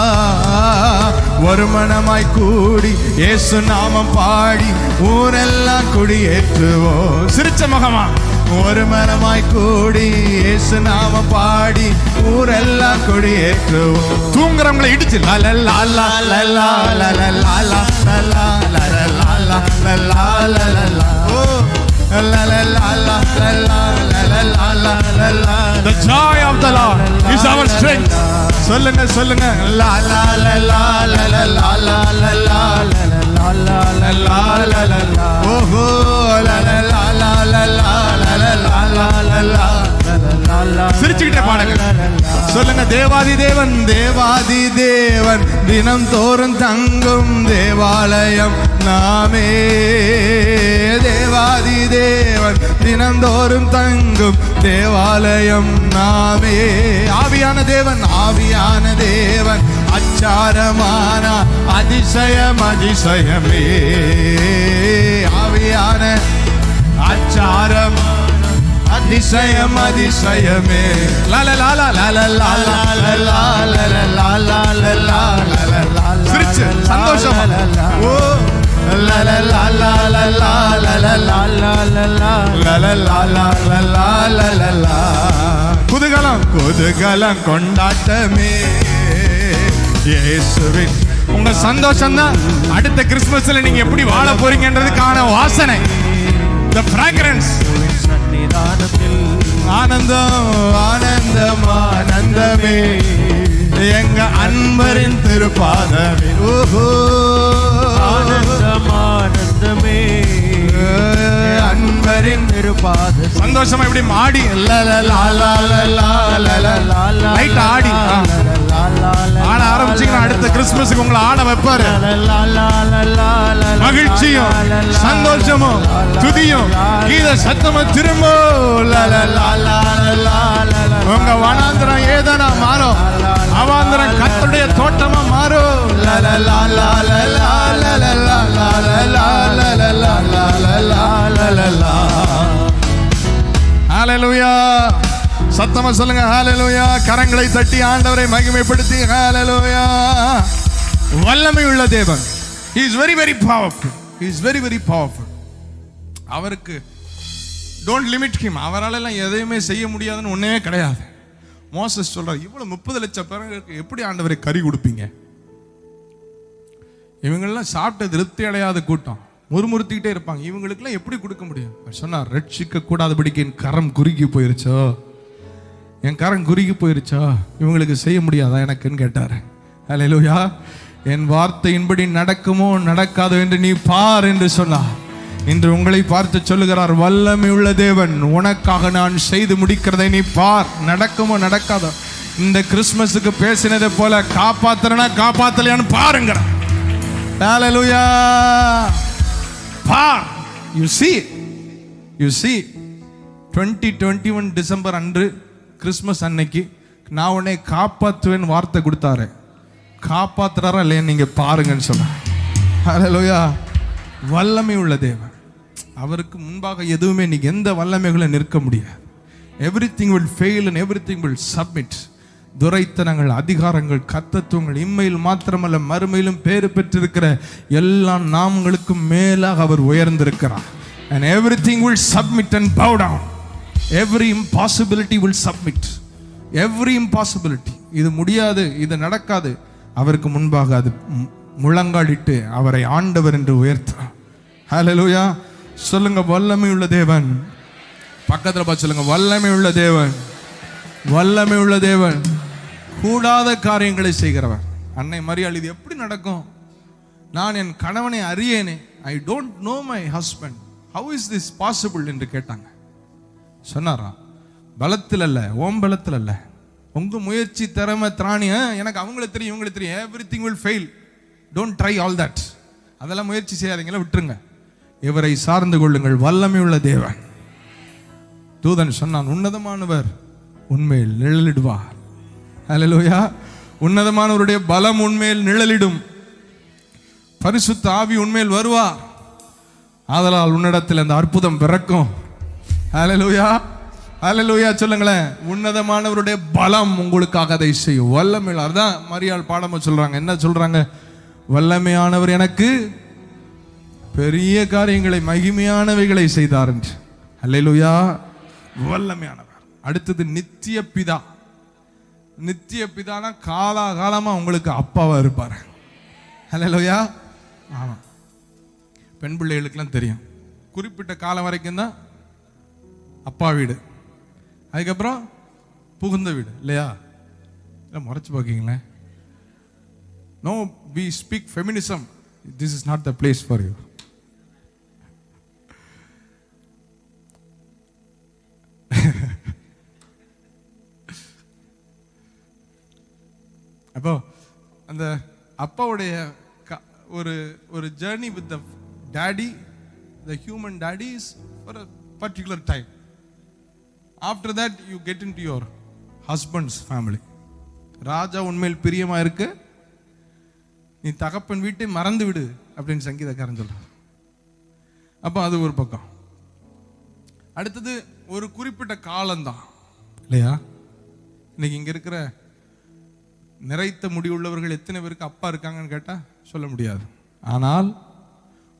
ஒரு மனமாய் கூடி இயேசு நாமம் பாடி ஊரெல்லாம் குடியேற்றுவோம். சிரிச்ச முகமா. ஒரு மனமாய் கூடி இயேசு நாமம் பாடி ஊரெல்லாம் குடியேற்றுவோம். தூங்குறவங்களை இடிச்சு லலலா லலலா லலலா லலலா லலலா லலலா. ஓ la la la la la la la la la la. The joy of the Lord is our strength. சொல்லுங்க சொல்லுங்க. la la la la la la la la la la la la la la la. ஓஹோ la la la la la la la la la la. சிரிச்சுக்கிட்டே பாடுங்க. சொல்லுங்க, தேவாதி தேவன் தேவாதி தேவன் தினம் தோறும் தங்கும் தேவாலயம் நாமே. தேவாதி தேவன் தினந்தோறும் தங்கும் தேவாலயம் நாமே. ஆவியான தேவன் ஆவியான தேவன் அச்சாரமான அதிசயம் அதிசயமே. ஆவியான அச்சாரமான அதிசயம் அதிசயமே. சிரிச்சு சந்தோஷமா. ஓ குதூகலம் குதூகலம் கொண்டாட்டமே இயேசுவின். உங்க சந்தோஷம் தான் அடுத்த கிறிஸ்துமஸ்ல நீங்க எப்படி வாழ போறீங்கன்றதுக்கான வாசனை. The fragrance. ஆனந்தம் ஆனந்தம் ஆனந்தமே எங்க அன்பரின் திருப்பாதமே. ஓஹோ ஆனந்தம் ஆனந்தமே அன்பரின் திருப்பாத. சந்தோஷமா இப்படி மாடி லைட் ஆடி ஆட ஆரம்பிச்சீங்கன்னா அடுத்த கிறிஸ்துமஸுக்கு உங்களை ஆட வைப்பாரு. மகிழ்ச்சியும் சந்தோஷமும் துதியும் கீத சத்தமும் திரும்ப. உங்க வனாந்திரம் ஏதனா மாறும், அவாந்திரம் கர்த்தருடைய தோட்டமா மாறும். ஹalleluya. சத்தமா சொல்லுங்க ஹalleluya. கரங்களை தட்டி ஆண்டவரை மகிமைப்படுத்தி ஹalleluya. வல்லமை உள்ள தேவன். He is very very powerful. He is very very powerful. அவருக்கு don't limit him. அவரால் எல்லாம் எதையுமே செய்ய முடியாதுன்னு ஒண்ணே கிடையாது. மோசஸ் சொல்றார், இவ்வளவு 30 லட்சம் பேருக்கு எப்படி ஆண்டவரை கறி கொடுப்பீங்க? இவங்கெல்லாம் சாப்பிட்டு திருப்தி அடையாத கூட்டம். முறுமுறுத்திக்கிட்டே இருப்பாங்க. இவங்களுக்குலாம் எப்படி கொடுக்க முடியும்? சொன்னார், ரட்சிக்க கூடாதபடிக்கு என் கரம் குறுகி போயிருச்சோ, என் கரம் குறுகி போயிருச்சா, இவங்களுக்கு செய்ய முடியாதா எனக்குன்னு கேட்டார். அல்லேலூயா. என் வார்த்தையின்படி நடக்குமோ நடக்காதோ என்று நீ பார் என்று சொன்னார். இன்று உங்களை பார்த்து சொல்லுகிறார், வல்லமை உள்ள தேவன், உனக்காக நான் செய்து முடிக்கிறதை நீ பார். நடக்குமோ நடக்காதோ. இந்த கிறிஸ்மஸுக்கு பேசினதை போல காப்பாத்துறனா காப்பாத்தலையான்னு பாருங்க. ஹல்லேலூயா. பார். You see 2021 டிசம்பர் அன்று, கிறிஸ்மஸ் அன்னைக்கு நான் உன்னை காப்பாற்றுவேன் வார்த்தை கொடுத்தாரு. காப்பாத்துறாரா இல்லையா நீங்க பாருங்கன்னு சொன்ன. ஹல்லேலூயா. வல்லமை உள்ள தேவன். அவருக்கு முன்பாக எதுவுமே நீங்க எந்த வல்லமைகளை நிற்க முடியாது. Everything will fail and everything will submit. துரைத்தனங்கள், அதிகாரங்கள், கர்த்தத்துவங்கள் இம்மையில் மாத்திரமல்ல மறுமையிலும் பேறு பெற்றிருக்கிற எல்லா நாமங்களுக்கும் மேலாக அவர் உயர்ந்திருக்கிறார். And everything will submit and bow down. Every impossibility will submit. Every impossibility, இது முடியாது, இது நடக்காது, அவருக்கு முன்பாக அது முழங்காலிட்டு அவரை ஆண்டவர் என்று உயர்த்துறார். ஹல்லேலூயா. சொல்லுங்க, வல்லமை உள்ள தேவன். பக்கத்தில் பார்த்து சொல்லுங்க, வல்லமை உள்ள தேவன். வல்லமை உள்ள தேவன், கூடாத காரியங்களை செய்கிறவர். அன்னை மரியாள், இது எப்படி நடக்கும்? நான் என் கணவனை அறியேனே, I don't know my husband, how is this possible என்று கேட்டாங்க. சொன்னாரா, பலத்தில் அல்ல, ஓம் பலத்தில் அல்ல, உங்க முயற்சி, திறமை, திராணி, எனக்கு அவங்களுக்கு தெரியும், இவங்களுக்கு தெரியும், everything will fail, don't try all that, அதெல்லாம் முயற்சி செய்யாதீங்களா, விட்டுருங்க, இவரை சார்ந்து கொள்ளுங்கள், வல்லமை உள்ள தேவன். தூதன் சொன்னான், உன்னதமானவர் உண்மையில் நிழலிடுவார். ஹல்லேலூயா. உன்னதமானவருடைய பலம் உண்மையில் நிழலிடும். பரிசுத்த ஆவி உண்மையில் வருவார். ஆதலால் உன்னிடத்தில் அந்த அற்புதம் பிறக்கும். ஹல்லேலூயா. ஹல்லேலூயா. சொல்லுங்களேன், உன்னதமானவருடைய பலம் உங்களுக்காக அதை செய்யும். வல்லமையாளர். அதான் மரியாள் பாடமா சொல்றாங்க. என்ன சொல்றாங்க? வல்லமையானவர் எனக்கு பெரிய காரியங்களை, மகிமையானவைகளை செய்தார் என்று. ஹல்லேலூயா. வல்லமையானவர். அடுத்தது நித்திய பிதா. நித்திய பிதானா காலாகாலமா உங்களுக்கு அப்பாவா இருப்பார். ஹல்லேலூயா. ஆமா, பெண் பிள்ளைகளுக்கெல்லாம் தெரியும், குறிப்பிட்ட காலம் வரைக்கும் தான் அப்பா வீடு, அதுக்கப்புறம் புகுந்த வீடு, இல்லையா? இல்லை, முறைச்சு பார்க்கீங்களேன். No, we speak feminism. This is not the place for you. அப்போ அந்த அப்பாவுடைய ஒரு ஒரு journey with the daddy, the human daddy is for a particular time. After that you get into your husband's family. ராஜா உண்மையில் பிரியமா இருக்கு, நீ தகப்பன் வீட்டை மறந்து விடு அப்படின்னு சங்கீதக்காரன் சொல்றார். அப்போ அது ஒரு பக்கம். அடுத்தது ஒரு குறிப்பிட்ட காலம்தான், இல்லையா? இன்னைக்கு இங்க இருக்கிற நிறைத்த முடிவுள்ளவர்கள் எத்தனை பேருக்கு அப்பா இருக்காங்கன்னு கேட்டா சொல்ல முடியாது. ஆனால்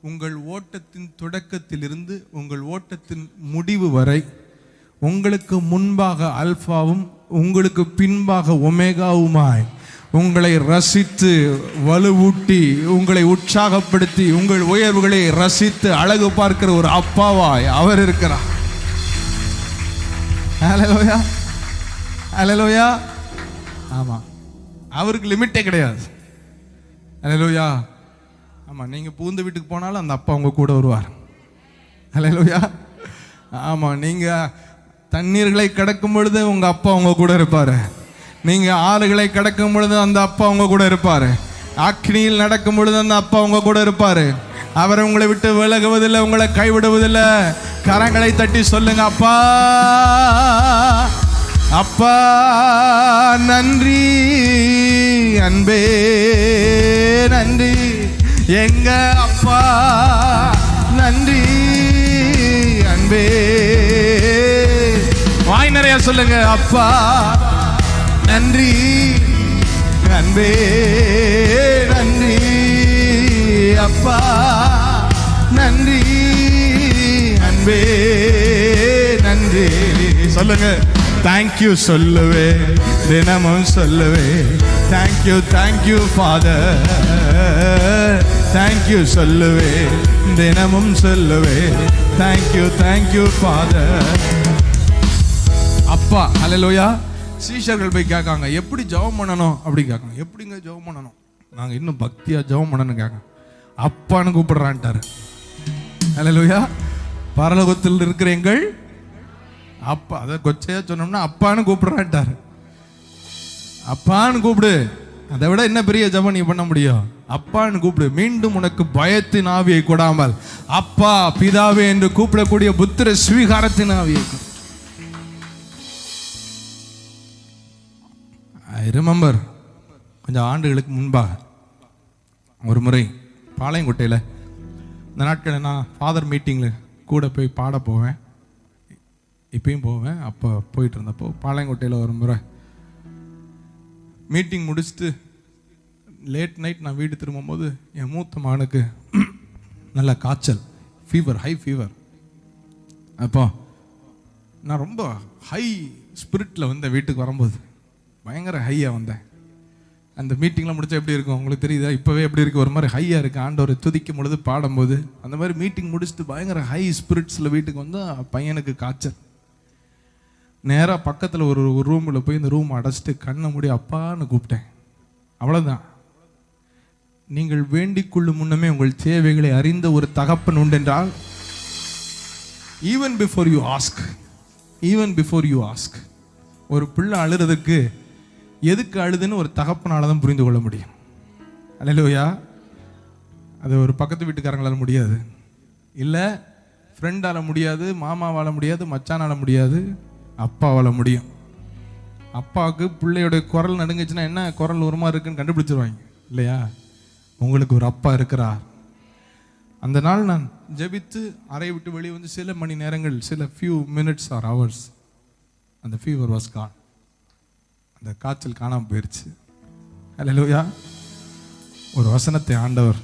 உங்கள் ஓட்டத்தின் தொடக்கத்திலிருந்து உங்கள் ஓட்டத்தின் முடிவு வரை உங்களுக்கு முன்பாக அல்பாவும் உங்களுக்கு பின்பாக ஒமேகாவுமாய் உங்களை ரசித்து வலுவூட்டி உங்களை உற்சாகப்படுத்தி உங்கள் உயர்வுகளை ரசித்து அழகு பார்க்கிற ஒரு அப்பாவாய் அவர் இருக்கிறார். ஹல்லேலூயா. ஹல்லேலூயா. ஆமா, அவருக்கு லிமிட்டே கிடையாது. ஹல்லேலூயா. ஆமா, நீங்க புகுந்த வீட்டுக்கு போனாலும் அந்த அப்பா உங்க கூட வருவார். ஹல்லேலூயா. ஆமா, நீங்க தண்ணீர்களை கடக்கும் பொழுது உங்க அப்பா உங்க கூட இருப்பாரு. நீங்க ஆறுகளை கடக்கும் பொழுது அந்த அப்பா உங்க கூட இருப்பாரு. அக்னியில் நடக்கும் பொழுது அந்த அப்பா உங்க கூட இருப்பாரு. அவர் உங்களை விட்டு விலகுவதில்லை, உங்களை கைவிடுவதில்லை. கரங்களை தட்டி சொல்லுங்க, அப்பா, அப்பா நன்றி, அன்பே நன்றி, எங்க அப்பா நன்றி, அன்பே. வாய் நிறைய சொல்லுங்க, அப்பா நன்றி, அன்பே நன்றி, அப்பா நன்றி, அன்பே நன்றி. சொல்லுங்க, தேங்க்யூ சொல்லுவே, தினமும் சொல்லுவே, தேங்க்யூ தேங்க்யூ ஃபாதர், தேங்க்யூ சொல்லுவே, தினமும் சொல்லுவே தேங்க்யூ ஃபாதர். அப்பா. ஹல்லேலூயா. சீஷர்கள் போய் கேட்காங்க, எப்படி ஜெபம் பண்ணணும் அப்படி கேட்காங்க. எப்படிங்க ஜெபம் பண்ணணும்? நாங்கள் இன்னும் பக்தியா ஜெபம் பண்ணணும் கேட்காங்க. அப்பான்னு கூப்பிடுறான்ட்டாரு. ஹல்லேலூயா. பரலோகத்தில் இருக்கிற எங்கள் அப்பா. அதை கொச்சையா சொன்னோம்னா அப்பான்னு கூப்பிடுறான்ட்டாரு. அப்பான்னு கூப்பிடு. அதை விட என்ன பெரிய ஜெபம் நீ பண்ண முடியும்? அப்பான்னு கூப்பிடு. மீண்டும் உனக்கு பயத்தின் ஆவியை கொடாமல் அப்பா பிதாவே என்று கூப்பிடக்கூடிய புத்திர ஸ்வீகாரத்தின் ஆவியை. ஐ ரிமெம்பர், கொஞ்சம் ஆண்டுகளுக்கு முன்பாக ஒரு முறை பாளையங்கோட்டையில் இந்த நாட்களில் நான் ஃபாதர் மீட்டிங்கில் கூட போய் பாட போவேன். இப்பயும் போவேன். அப்போ போயிட்டு இருந்தப்போ பாளையங்கோட்டையில் ஒரு முறை மீட்டிங் முடிச்சுட்டு லேட் நைட் நான் வீடு திரும்பும்போது என் மூத்த மகனுக்கு நல்ல காய்ச்சல், ஃபீவர், ஹை ஃபீவர். அப்போ நான் ரொம்ப ஹை ஸ்பிரிட்டில் வந்தேன். வீட்டுக்கு வரும்போது பயங்கர ஹையாக வந்தேன். அந்த மீட்டிங்லாம் முடிச்சா எப்படி இருக்கும் உங்களுக்கு தெரியுதா? இப்போவே எப்படி இருக்குது? ஒரு மாதிரி ஹையாக இருக்குது. ஆண்டவரை துதிக்கும் பொழுது பாடும்போது அந்த மாதிரி மீட்டிங் முடிச்சுட்டு பயங்கர ஹை ஸ்பிரிட்ஸில் வீட்டுக்கு வந்து பையனுக்கு காய்ச்சல். நேராக பக்கத்தில் ஒரு ரூமில் போய் இந்த ரூம் அடைச்சிட்டு கண்ணை மூடி அப்பான்னு கூப்பிட்டேன். அவ்வளோதான். நீங்கள் வேண்டிக் கொள்ளும் முன்னமே உங்கள் தேவைகளை அறிந்த ஒரு தகப்பன் உண்டென்றால் ஈவன் பிஃபோர் யூ ஆஸ்க், ஒரு பிள்ளை அழுறதுக்கு எதுக்கு அழுதுன்னு ஒரு தகப்பனால தான் புரிந்து கொள்ள முடியும். அல்லேலூயா. அது ஒரு பக்கத்து வீட்டுக்காரங்களால முடியாது, இல்லை ஃப்ரெண்டால் முடியாது, மாமாவால் முடியாது, மச்சானால முடியாது, அப்பாவால் முடியும். அப்பாவுக்கு பிள்ளையோட குரல் நடுங்குச்சுன்னா என்ன குரல் ஒரு மாதிரி இருக்குன்னு கண்டுபிடிச்சிருவாங்க இல்லையா? உங்களுக்கு ஒரு அப்பா இருக்கிறார். அந்த நாள் நான் ஜெபித்து அறையை விட்டு வெளியே வந்து சில மணி நேரங்கள், சில few minutes or hours, அந்த ஃபீவர் வாஸ் கான். அந்த காய்ச்சல் காணாமல் போயிடுச்சு. ஹல்லேலூயா. ஒரு வசனத்தை ஆண்டவர்,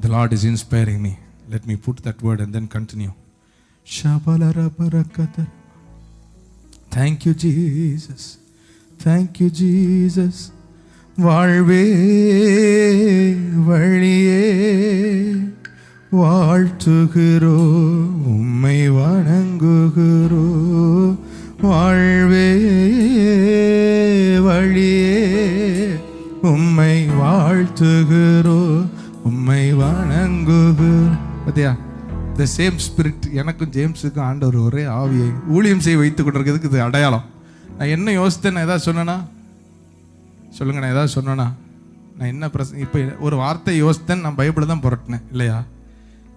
the Lord is inspiring me. Let me put that word and then continue. Shabalarabarakata. Thank you Jesus. Thank you Jesus. வாழ்வே வழியே வாழ்த்துகிறோ, உம்மை வணங்குகிறோ. வாழ்வே வழியே உம்மை வாழ்த்துகிறோ, உம்மை வணங்குகிறோ. பார்த்தியா? த சேம் ஸ்பிரிட் எனக்கும் ஜேம்ஸுக்கும் ஆண்டவர் ஒரே ஆவியை ஊழியம் செய்ய வைத்துக் கொண்டிருக்கிறதுக்கு இது அடையாளம். நான் என்ன யோசித்தேன்? நான் ஏதாவது சொன்னேன்னா சொல்லுங்க. நான் ஏதாவது சொன்னேன்னா நான் என்ன இப்போ ஒரு வார்த்தை யோசித்தேன், நான் பைபிளை தான் புரட்டினேன் இல்லையா?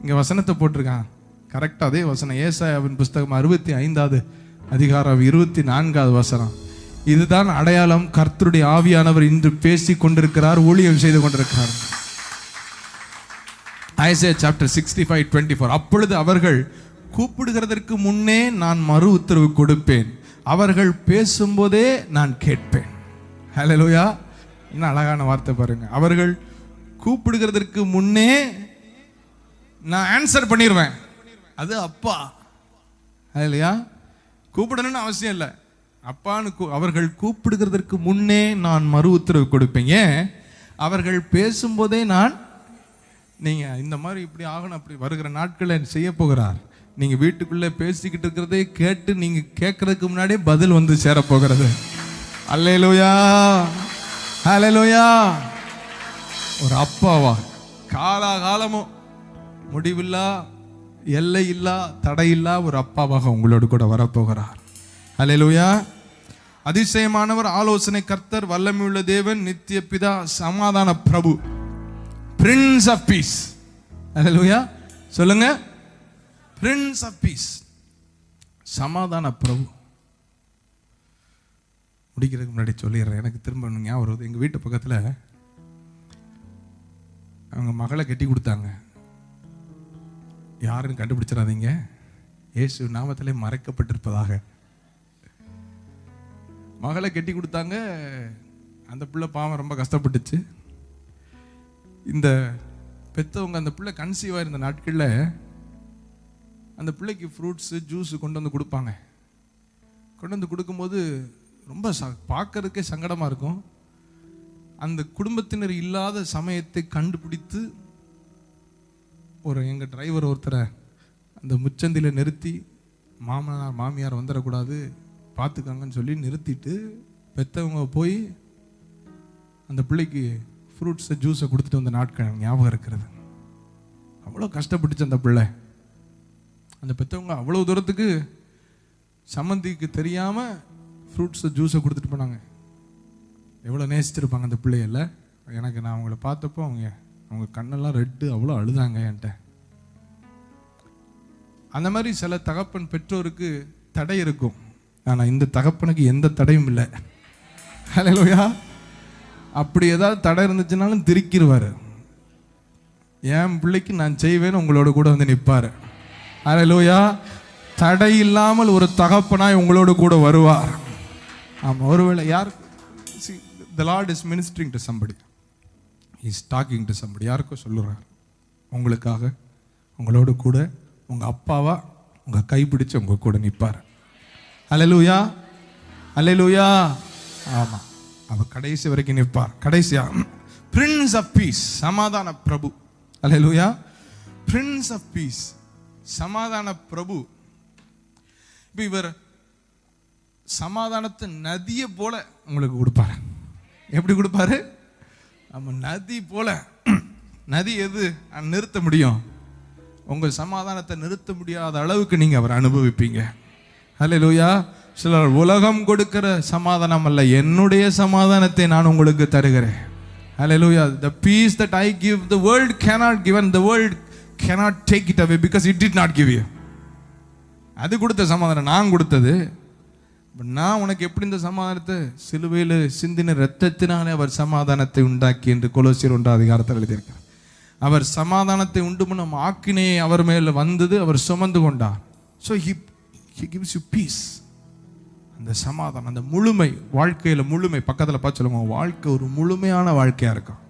இங்கே வசனத்தை போட்டிருக்கான் கரெக்டாக. அதே வசனம் ஏசாயாவின் புஸ்தகம் 65வது அதிகாரம் 24வது வசனம். இதுதான் அடையாளம். கர்த்தருடைய ஆவியானவர் இன்று பேசி கொண்டிருக்கிறார், ஊழியம் செய்து கொண்டிருக்கிறார். Isaiah chapter 65:24. அப்பொழுது அவர்கள் கூப்பிடுகிறதற்கு முன்னே நான் மறு உத்தரவு கொடுப்பேன், அவர்கள் பேசும்போதே நான் கேட்பேன். ஹல்லேலூயா. என்ன அழகான வார்த்தை பாருங்க. அவர்கள் கூப்பிடுகிறதற்கு முன்னே நான் ஆன்சர் பண்ணிடுவேன். அது அப்பா. ஹல்லேலூயா. கூப்பிடணும்னு அவசியம் இல்லை. அப்பான்னு அவர்கள் கூப்பிடுகிறதற்கு முன்னே நான் மறு உத்தரவு கொடுப்பேன். ஏன்? அவர்கள் பேசும்போதே நான், நீங்கள் இந்த மாதிரி இப்படி ஆகணும், அப்படி வருகிற நாட்களில் செய்ய போகிறார். நீங்கள் வீட்டுக்குள்ளே பேசிக்கிட்டு இருக்கிறதே கேட்டு நீங்கள் கேட்கறதுக்கு முன்னாடியே பதில் வந்து சேரப்போகிறது. அல்லேலூயா, ஹல்லேலூயா. ஒரு அப்பாவா காலாகாலமும் முடிவில்லா, எல்லை இல்லா, தடையில்லா ஒரு அப்பாவாக உங்களோடு கூட வரப்போகிறார். அல்லேலூயா. அதிசயமானவர், ஆலோசனை கர்த்தர், வல்லமையுள்ள தேவன், நித்திய பிதா, சமாதான பிரபு, பிரின்ஸ் ஆஃப் பீஸ். அல்லேலூயா. சொல்லுங்க. பிரின்ஸ் ஆஃப் பீஸ், சமாதான பிரபு. முடிக்கிறதுக்கு முன்னாடி சொல்லிடுறேன், எனக்கு திரும்ப ஞாபகம் வருது. எங்கள் வீட்டு பக்கத்தில் அவங்க மகளை கட்டி கொடுத்தாங்க. யாருன்னு கண்டுபிடிச்சிடாதீங்க, இயேசு நாமத்திலே மறைக்கப்பட்டிருப்பதாக. மகளை கட்டி கொடுத்தாங்க. அந்த பிள்ளை பாவம் ரொம்ப கஷ்டப்பட்டுச்சு. இந்த பெற்றவங்க அந்த பிள்ளை கன்சீவாக இருந்த நாட்களில் அந்த பிள்ளைக்கு ஃப்ரூட்ஸு, ஜூஸு கொண்டு வந்து கொடுப்பாங்க. கொண்டு வந்து கொடுக்கும்போது ரொம்ப பார்க்கறதுக்கே சங்கடமாக இருக்கும். அந்த குடும்பத்தினர் இல்லாத சமயத்தை கண்டுபிடித்து எங்கள் டிரைவர் ஒருத்தரை அந்த முச்சந்தியில் நிறுத்தி மாமனார் மாமியார் வந்துடக்கூடாது பார்த்துக்காங்கன்னு சொல்லி நிறுத்திட்டு பெற்றவங்க போய் அந்த பிள்ளைக்கு ஃப்ரூட்ஸை ஜூஸை கொடுத்துட்டு வந்த நாட்கள் ஞாபகம் இருக்கிறது. அவ்வளோ கஷ்டப்பட்டுச்சு அந்த பிள்ளை. அந்த பெற்றவங்க அவ்வளோ தூரத்துக்கு சம்மந்திக்கு தெரியாமல் ஃப்ரூட்ஸை ஜூஸை கொடுத்துட்டு போனாங்க. எவ்வளோ நேசிச்சிருப்பாங்க அந்த பிள்ளையில. எனக்கு நான் அவங்கள பார்த்தப்போ அவங்க கண்ணெல்லாம் ரெட்டு, அவ்வளோ அழுதாங்க என்கிட்ட. அந்த மாதிரி சில தகப்பன் பெற்றோருக்கு தடை இருக்கும். ஆனால் இந்த தகப்பனுக்கு எந்த தடையும் இல்லை. ஹல்லேலூயா. அப்படி ஏதாவது தடை இருந்துச்சுனாலும் திருக்கிடுவார். என் பிள்ளைக்கு நான் செய்வேன்னு உங்களோட கூட வந்து நிற்பார். ஹல்லேலூயா. தடை இல்லாமல் ஒரு தகப்பனாய் உங்களோடு கூட வருவார். ஆமாம். ஒருவேளை யார் the Lord is ministering to somebody. He is talking to somebody. யாருக்கோ சொல்லுறார். உங்களுக்காக உங்களோடு கூட உங்கள் அப்பாவா உங்கள் கைப்பிடிச்சு உங்கள் கூட நிற்பார். ஹல்லேலூயா. ஹல்லேலூயா. ஆமாம். அவர் கடைசி வரைக்கும் நிற்பார். கடைசியா பிரின்ஸ் ஆஃப் பீஸ், சமாதான பிரபு. ஹல்லேலூயா. பிரின்ஸ் ஆஃப் பீஸ், சமாதான பிரபு. இப்போ இவர் சமாதானத்தை நதியை போல உங்களுக்கு கொடுப்பாரு. எப்படி கொடுப்பாரு? நம்ம நதி போல. நதி எது நிறுத்த முடியும்? உங்கள் சமாதானத்தை நிறுத்த முடியாத அளவுக்கு நீங்க அவரை அனுபவிப்பீங்க. ஹல்லேலூயா. சிலர் உலகம் கொடுக்கிற சமாதானம் அல்ல, என்னுடைய சமாதானத்தை நான் உங்களுக்கு தருகிறேன். ஹல்லேலூயா. The peace that I give, the world cannot give, and the world cannot take it away because it did not give you. அது கொடுத்த சமாதானம் நான் கொடுத்தது. நான் உனக்கு எப்படி இந்த சமாதானத்தை, சிலுவையில் சிந்தின இரத்தத்தினாலே அவர் சமாதானத்தை உண்டாக்கி என்று கொலோசியர் 1 எழுதியிருக்கிறார். அவர் சமாதானத்தை உண்டு பண்ணும் ஆக்கினையை அவர் மேல வந்தது, அவர் சுமந்து கொண்டார். So he gives you peace. அந்த சமாதானம், அந்த முழுமை, வாழ்க்கையில முழுமை. பக்கத்தில் பார்த்து சொல்லுங்க, வாழ்க்கை ஒரு முழுமையான வாழ்க்கையா இருக்கும்.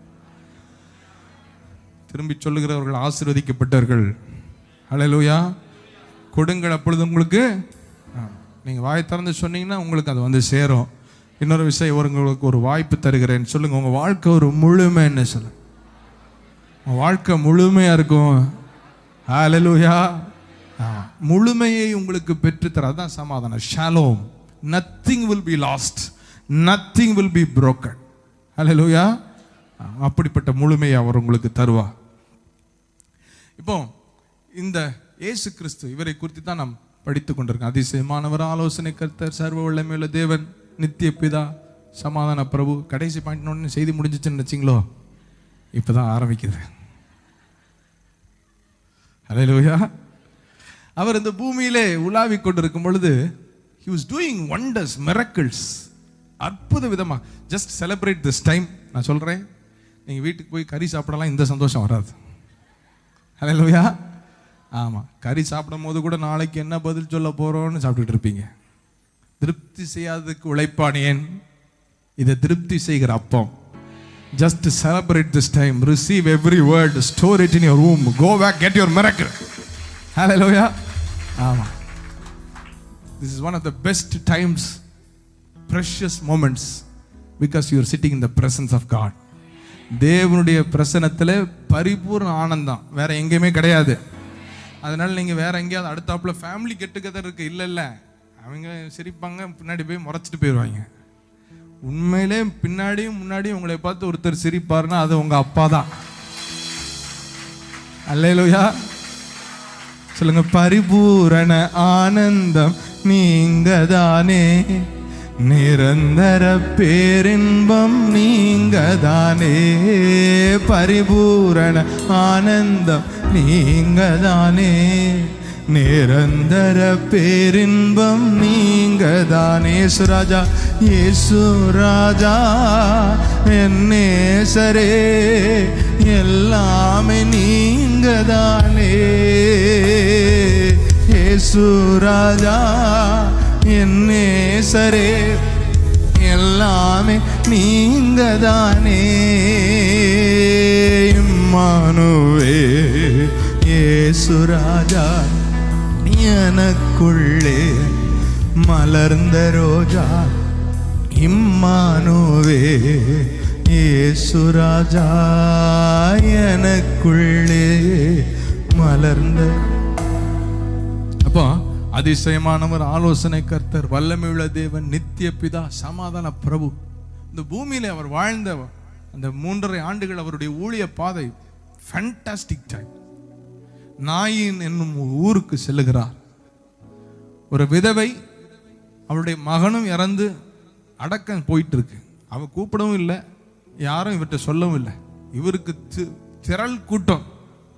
திரும்பி சொல்லுகிறவர்கள் ஆசீர்வதிக்கப்பட்டவர்கள். ஹல்லேலூயா. கொடுங்கள், அப்பொழுது உங்களுக்கு, நீங்கள் வாய் திறந்து சொன்னீங்கன்னா உங்களுக்கு அது வந்து சேரும். இன்னொரு விஷயம், உங்களுக்கு ஒரு வாய்ப்பு தருகிறேன்னு சொல்லுங்க. உங்கள் வாழ்க்கை ஒரு முழுமைன்னு சொல்லுங்க. உங்கள் வாழ்க்கை முழுமையாக இருக்கும். ஹல்லேலூயா. முழுமையை உங்களுக்கு பெற்றுத்தர, அதுதான் சமாதானம். Shalom. Nothing will be lost, nothing will be broken. Hallelujah. அப்படிப்பட்ட முழுமையை அவர் உங்களுக்கு தருவார். இப்போ இந்த இயேசு கிறிஸ்து, இவரை குறித்து தான் நாம் படித்து கொண்டிருக்கோம். அதிசயமானவர், ஆலோசனை கர்த்தர், சர்வ வல்லமையுள்ள தேவன், நித்திய பிதா, சமாதான பிரபு. கடைசி பாயிண்ட் ஒன்று செய்தி முடிஞ்சிச்சுன்னு நினைச்சிங்களோ? இப்போதான் ஆரம்பிக்குது. ஹல்லேலூயா. அவர் இந்த பூமியிலே உலாவிக் கொண்டிருக்கும் பொழுது he was doing wonders, miracles. அற்புத விதமாக. Just celebrate this time. நான் சொல்கிறேன், நீங்கள் வீட்டுக்கு போய் கறி சாப்பிடலாம், இந்த சந்தோஷம் வராது. ஹல்லேலூயா. ஆமாம். கறி சாப்பிடும் போது கூட நாளைக்கு என்ன பதில் சொல்ல போகிறோன்னு சாப்பிட்டுட்டு இருப்பீங்க. திருப்தி செய்யாததுக்கு உழைப்பானேன், இதை திருப்தி செய்கிற அப்பம். Just celebrate this time. Receive every word. Store it in your room. Go back, get your miracle. Hallelujah. ஆமாம். This is one of the best times, precious moments, because you are sitting in the presence of God. தேவனுடைய பிரசன்னத்தில் பரிபூர்ண ஆனந்தம் வேற எங்கேயுமே கிடையாது. அதனால நீங்கள் வேற எங்கேயாவது அடுத்தாப்புல ஃபேமிலி கெட் டுகெதர் இருக்கு, இல்லை அவங்க சிரிப்பாங்க, பின்னாடி போய் முறைச்சிட்டு போயிடுவாங்க. உண்மையிலே பின்னாடியும் முன்னாடியும் உங்களை பார்த்து ஒருத்தர் சிரிப்பாருன்னா அது உங்க அப்பா தான். அல்லேலூயா. சொல்லுங்க, பரிபூரண ஆனந்தம் நீங்க தானே, நிரந்தர பேரின்பம் நீங்க தானே, பரிபூரண ஆனந்தம் நீங்க தானே, நிரந்தர பேரின்பம் நீங்க தானே. இயேசு ராஜா, இயேசு ராஜா என்னேசரே, எல்லாமே நீங்க தானே. இயேசு ராஜா என்னேசரே, எல்லாமே நீங்க தானே. இம்மானுவே இயேசு ராஜா, எனக்குள்ளே மலர்ந்த ரோஜா. இம்மானுவே இயேசு ராஜா, எனக்குள்ளே மலர்ந்த. அப்போ அதிசயமானவர், ஆலோசனை கர்த்தர், வல்லமையுள்ள தேவன், நித்திய பிதா, சமாதான பிரபு. இந்த பூமியில அவர் வாழ்ந்த அந்த 3.5 ஆண்டுகள் அவருடைய ஊழிய பாதை ஃபேண்டாஸ்டிக் டைம். நாயின் என்னும் ஊருக்கு செல்லுகிறார். ஒரு விதவை, அவருடைய மகனும் இறந்து அடக்கம் போயிட்டு இருக்கு. அவ கூப்பிடவும் இல்லை, யாரும் இவர்கிட்ட சொல்லவும் இல்லை. இவருக்கு திரள் கூட்டம்,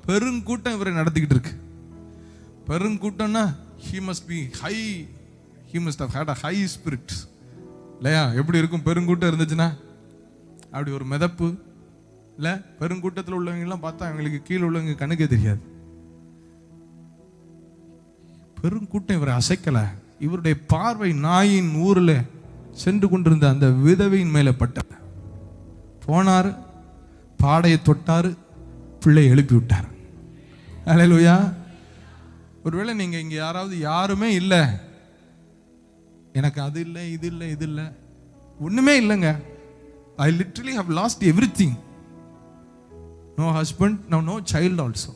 பெருங்கூட்டம் இவரை நடத்திக்கிட்டு இருக்கு. பெருங்கூட்டம்னா he must have had a high spirit இல்லையா? எப்படி இருக்கும் பெருங்கூட்டம் இருந்துச்சுன்னா? அப்படி ஒரு மிதப்பு இல்லை? பெருங்கூட்டத்தில் உள்ளவங்க எல்லாம் பார்த்தா அவங்களுக்கு கீழே உள்ளவங்க கண்ணுக்கே தெரியாது. பெருங்கூட்டம் இவரை அசைக்கல. இவருடைய பார்வை நாயின் ஊரில் சென்று கொண்டிருந்த அந்த விதவையின் மேலே பட்டது. போனாரு, பாடையை தொட்டாரு, பிள்ளை எழுப்பி விட்டார். அல்லேலூயா. ஒருவேளை நீங்க இங்க யாருமே இல்லை, எனக்கு அது இல்லை, இது இல்லை, இது இல்லை, ஒண்ணுமே இல்லைங்க, I literally have lost everything, no husband, no child also,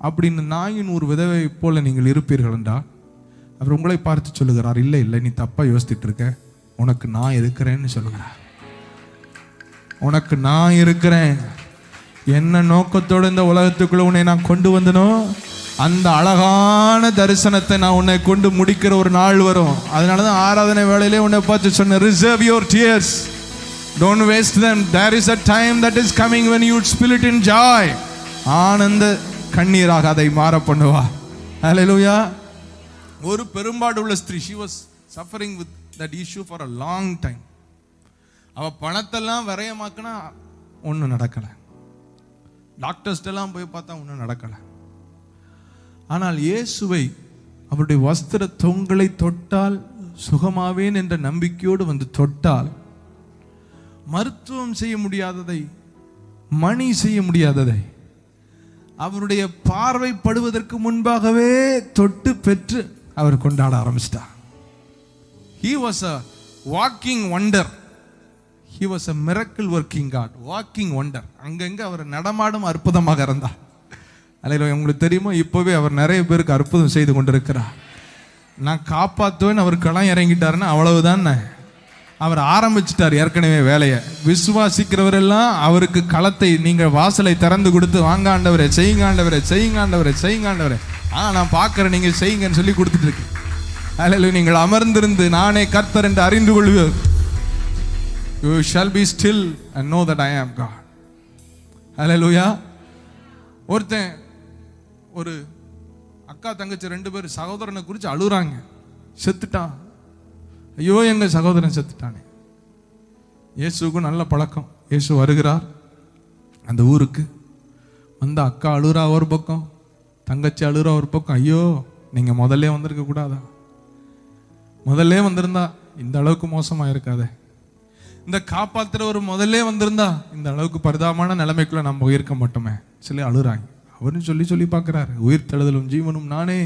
அப்படின்னு நாயின் ஒரு விதவை போல நீங்கள் இருப்பீர்கள் என்றால் அவர் உங்களை பார்த்து சொல்லுகிறார், இல்லை இல்லை, நீ தப்பா யோசித்துட்டு இருக்க, உனக்கு நான் இருக்கிறேன்னு சொல்லுகிறார். உனக்கு நான் இருக்கிறேன். என்ன நோக்கத்தோடு இந்த உலகத்துக்குள்ள உன்னை நான் கொண்டு வந்தனோ அந்த அழகான தரிசனத்தை நான் உன்னை கொண்டு முடிக்கிற ஒரு நாள் வரும். அதனாலதான் ஆராதனை வேளையிலே உன்னை பார்த்து சொன்ன, reserve your tears, don't waste them, there is a time that is coming when you would spill it in joy. ஆனந்த கண்ணீராக அதை மாற பண்ணுவா. ஹல்லேலூயா. ஒரு பெரும்பாடு உள்ள ஸ்திரீ, she was suffering with that issue for a long time. அவ பணத்தெல்லாம் விரயமாக்குனா ஒன்றும் நடக்கலை, டாக்டர்ஸ்டெல்லாம் போய் பார்த்தா ஒன்றும் நடக்கலை. ஆனால் இயேசுவை அவருடைய வஸ்திர தொங்கலை தொட்டால் சுகமாவேன் என்ற நம்பிக்கையோடு வந்து தொட்டால், மருத்துவம் செய்ய முடியாததை, மணி செய்ய முடியாததை அவருடைய பார்வைப்படுவதற்கு முன்பாகவே தொட்டு பெற்று அவர் கொண்டாட ஆரம்பிச்சிட்டார். He was a walking wonder. He was a miracle working God, walking wonder. அங்கங்க அவர் நடமாடும் அற்புதமாக இருந்தார். அல்லேலூயா. உங்களுக்கு தெரியுமா, இப்போவே அவர் நிறைய பேருக்கு அற்புதம் செய்து கொண்டிருக்கிறார். நான் காப்பாற்றுவேன் அவர் களம் இறங்கிட்டாருன்னா அவ்வளவுதான். அவர் ஆரம்பிச்சிட்டார் ஏற்கனவே வேலையை. விசுவாசிக்கிறவரெல்லாம் அவருக்கு களத்தை, நீங்கள் வாசலை திறந்து கொடுத்து, வாங்க ஆண்டவரே, செய்யுங்க ஆண்டவரே, செய்யுங்க ஆண்டவரே, செய்யுங்க ஆண்டவரே, நான் பார்க்குறேன், நீங்கள் செய்யுங்கன்னு சொல்லி கொடுத்துட்டு இருக்கு. அல்லேலூயா. நீங்கள் அமர்ந்திருந்து நானே கர்த்தர் என்று அறிந்து கொள்வீர். You shall be still and know that I am God. Hallelujah. ஒரு அக்கா தங்கச்சி 2 பேர் சகோதரனை குறித்து அழுறாங்க. செத்துட்டான், ஐயோ எங்க சகோதரன் செத்துட்டானே. இயேசுக்கும் நல்ல பழக்கம். இயேசு வருகிறார் அந்த ஊருக்கு. வந்த அக்கா அழுறா ஒரு பக்கம், தங்கச்சி அழுறா ஒரு பக்கம். ஐயோ நீங்க முதல்ல வந்திருக்க கூடாதா? முதல்ல வந்திருந்தா இந்த அளவுக்கு மோசமா இருக்காதே. இந்த காப்பாத்துறவர் முதல்ல வந்திருந்தா இந்த அளவுக்கு பரிதாபமான நிலைமைக்குள்ள நம்ம போயிருக்க மாட்டோமே சொல்லி அழுறாங்க. அவரும் சொல்லி சொல்லி பார்க்கிறாரு, உயிர் தழுதலும் ஜீவனும் நானே,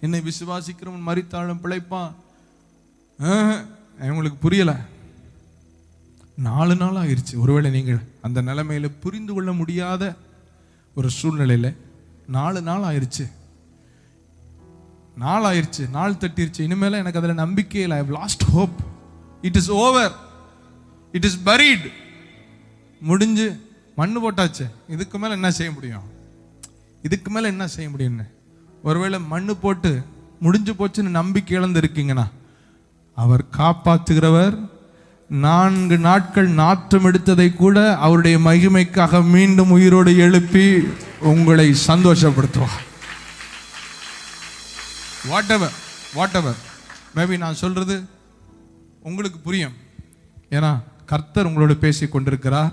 என்னை விசுவாசிக்கிறவன் மரித்தாலும் பிழைப்பான். உங்களுக்கு புரியல. 4 நாள் ஆயிடுச்சு. ஒருவேளை நீங்கள் அந்த நிலைமையில புரிந்து கொள்ள முடியாத ஒரு சூழ்நிலையில 4 நாள் ஆயிடுச்சு. நாள் தட்டிருச்சு. இனிமேல எனக்கு அதுல நம்பிக்கை இல்லை. I have lost hope. It is over. It is buried. முடிஞ்சு மண்ணு போட்டாச்சு. இதுக்கு மேல என்ன செய்ய முடியும்? இதுக்கு மேல என்ன செய்ய முடியும்னு ஒருவேளை மண்ணு போட்டு முடிஞ்சு போச்சுன்னு நம்பிக்கை இழந்து இருக்கீங்கன்னா, அவர் காப்பாற்றுகிறவர் 4 நாட்கள் நாற்றம் எடுத்ததை கூட அவருடைய மகிமைக்காக மீண்டும் உயிரோடு எழுப்பி உங்களை சந்தோஷப்படுத்துவார். வாட் எவர் மேபி நான் சொல்றது உங்களுக்கு புரியும். ஏன்னா கர்த்தர் உங்களோட பேசி கொண்டிருக்கிறார்.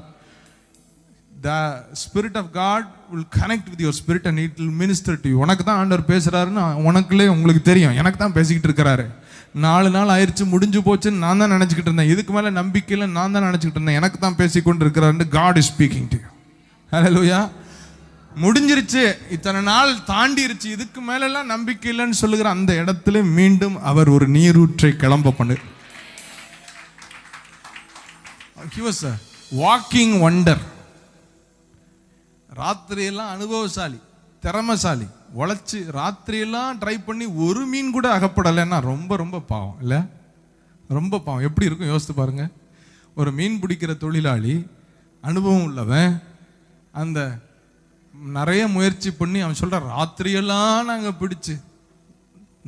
The Spirit of God will connect with your spirit and it will minister to you. உனக்கு தான் ஆண்டவர் பேசுறாருன்னு உனக்குள்ளே உங்களுக்கு தெரியும். எனக்கு தான் பேசிக்கிட்டு இருக்கிறாரு. 4 நாள் ஆயிடுச்சு, முடிஞ்சு போச்சுன்னு நான் தான் நினைச்சுக்கிட்டு இருந்தேன். இதுக்கு மேல நம்பிக்கையில் நான் தான் நினைச்சுக்கிட்டு இருந்தேன். எனக்கு தான் பேசி கொண்டு இருக்கிறாரு. God is speaking to you. Hallelujah. முடிஞ்சிருச்சு, இத்தனை நாள் தாண்டிருச்சு, இதுக்கு மேலெல்லாம் நம்பிக்கை இல்லைன்னு சொல்லுகிற அந்த இடத்துல மீண்டும் அவர் ஒரு நீரூற்றை கிளம்ப பண்ணு. He was a walking wonder. ராத்திரியெல்லாம் அனுபவசாலி, திறமசாலி. உழைச்சி ராத்திரியெல்லாம் ட்ரை பண்ணி ஒரு மீன் கூட அகப்படலைன்னா ரொம்ப ரொம்ப பாவம் இல்லை? ரொம்ப பாவம். எப்படி இருக்கும் யோசித்து பாருங்க. ஒரு மீன் பிடிக்கிற தொழிலாளி, அனுபவம் உள்ளவன், அந்த நிறைய முயற்சி பண்ணி அவன் சொல்ற ராத்திரியெல்லாம் நாங்கள் பிடிச்சு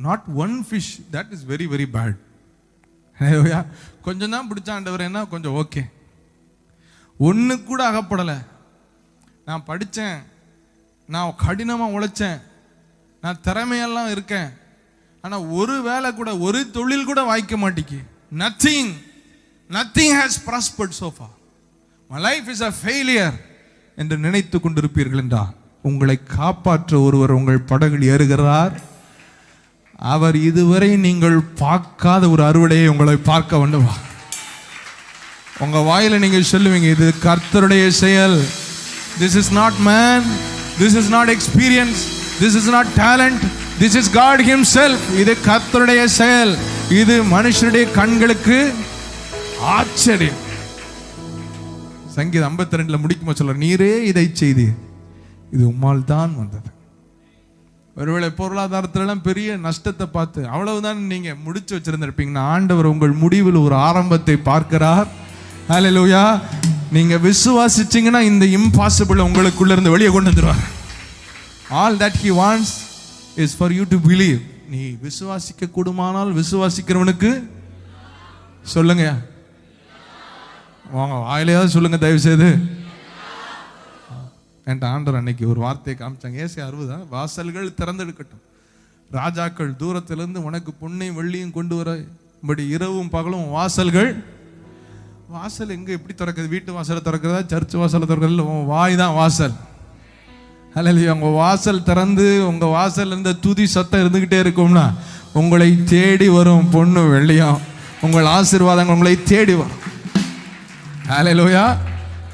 not one fish, that is very very bad. கொஞ்சம் தான் பிடிச்சாண்டவர் என்ன கொஞ்சம் ஓகே, ஒன்று கூட அகப்படலை. நான் படித்தேன், நான் கடினமாக உழைச்சேன், நான் திறமையெல்லாம் இருக்கேன், ஆனால் ஒரு வேலை கூட, ஒரு தொழில் கூட வாய்க்க மாட்டேங்கி. nothing has prospered so far. My life is a failure என்று நினைத்து கொண்டிருப்பீர்கள் என்றால், உங்களை காப்பாற்ற ஒருவர் உங்கள் படகில் ஏறுகிறார். அவர் இதுவரை நீங்கள் பார்க்காத ஒரு அறுவடையை உங்களை பார்க்க வேண்டுமா? உங்க வாயில நீங்கள் சொல்லுவீங்க, இது கர்த்தருடைய செயல். This is not man, this is not experience, this is not talent, this is God himself. இது கர்த்தருடைய செயல், இது மனுஷனுடைய கண்களுக்கு ஆச்சரியம். சங்கீதம் 52 முடிக்குமா சொல்ற, நீரே இதை செய்து, இது உம்மால் தான் வந்தது. ஒருவேளை பொருளாதாரத்திலாம் பெரிய நஷ்டத்தை பார்த்து அவ்வளவுதான் நீங்க முடிச்சு வச்சிருந்திருப்பீங்கன்னா, ஆண்டவர் உங்கள் முடிவில் ஒரு ஆரம்பத்தை பார்க்கிறார். ஹல்லேலூயா. நீங்க விசுவாசிச்சீங்கன்னா இந்த இம்பாசிபிள் உங்களுக்குள்ள இருந்து வெளியே கொண்டு வந்துருவார். All that he wants is for you to believe. நீ விசுவாசிக்க கூடுமானால் விசுவாசிக்கிறவனுக்கு சொல்லுங்க, வாங்க வாயிலையாவது சொல்லுங்க தயவு செய்து. என் ஆண்டவர் அன்னைக்கு ஒரு வார்த்தையை காமிச்சாங்க. ஏசாயா 60, வாசல்கள் திறந்தெடுக்கட்டும், ராஜாக்கள் தூரத்திலிருந்து உனக்கு பொன்னையும் வெள்ளியும் கொண்டு வரபடி இரவும் பகலும் வாசல்கள். வாசல் எங்க எப்படி திறக்குது? வீட்டு வாசலை திறக்கிறதா, சர்ச் வாசலை திறக்கிறது? வாய் தான் வாசல். ஹல்லேலூயா. உங்க வாசல் திறந்து உங்க வாசல் இருந்த துதி சத்தம் இருந்துகிட்டே இருக்கும்னா, உங்களை தேடி வரும் பொண்ணு வெள்ளியும், உங்கள் ஆசீர்வாதங்கள் உங்களை தேடி வரும். ஹல்லேலூயா,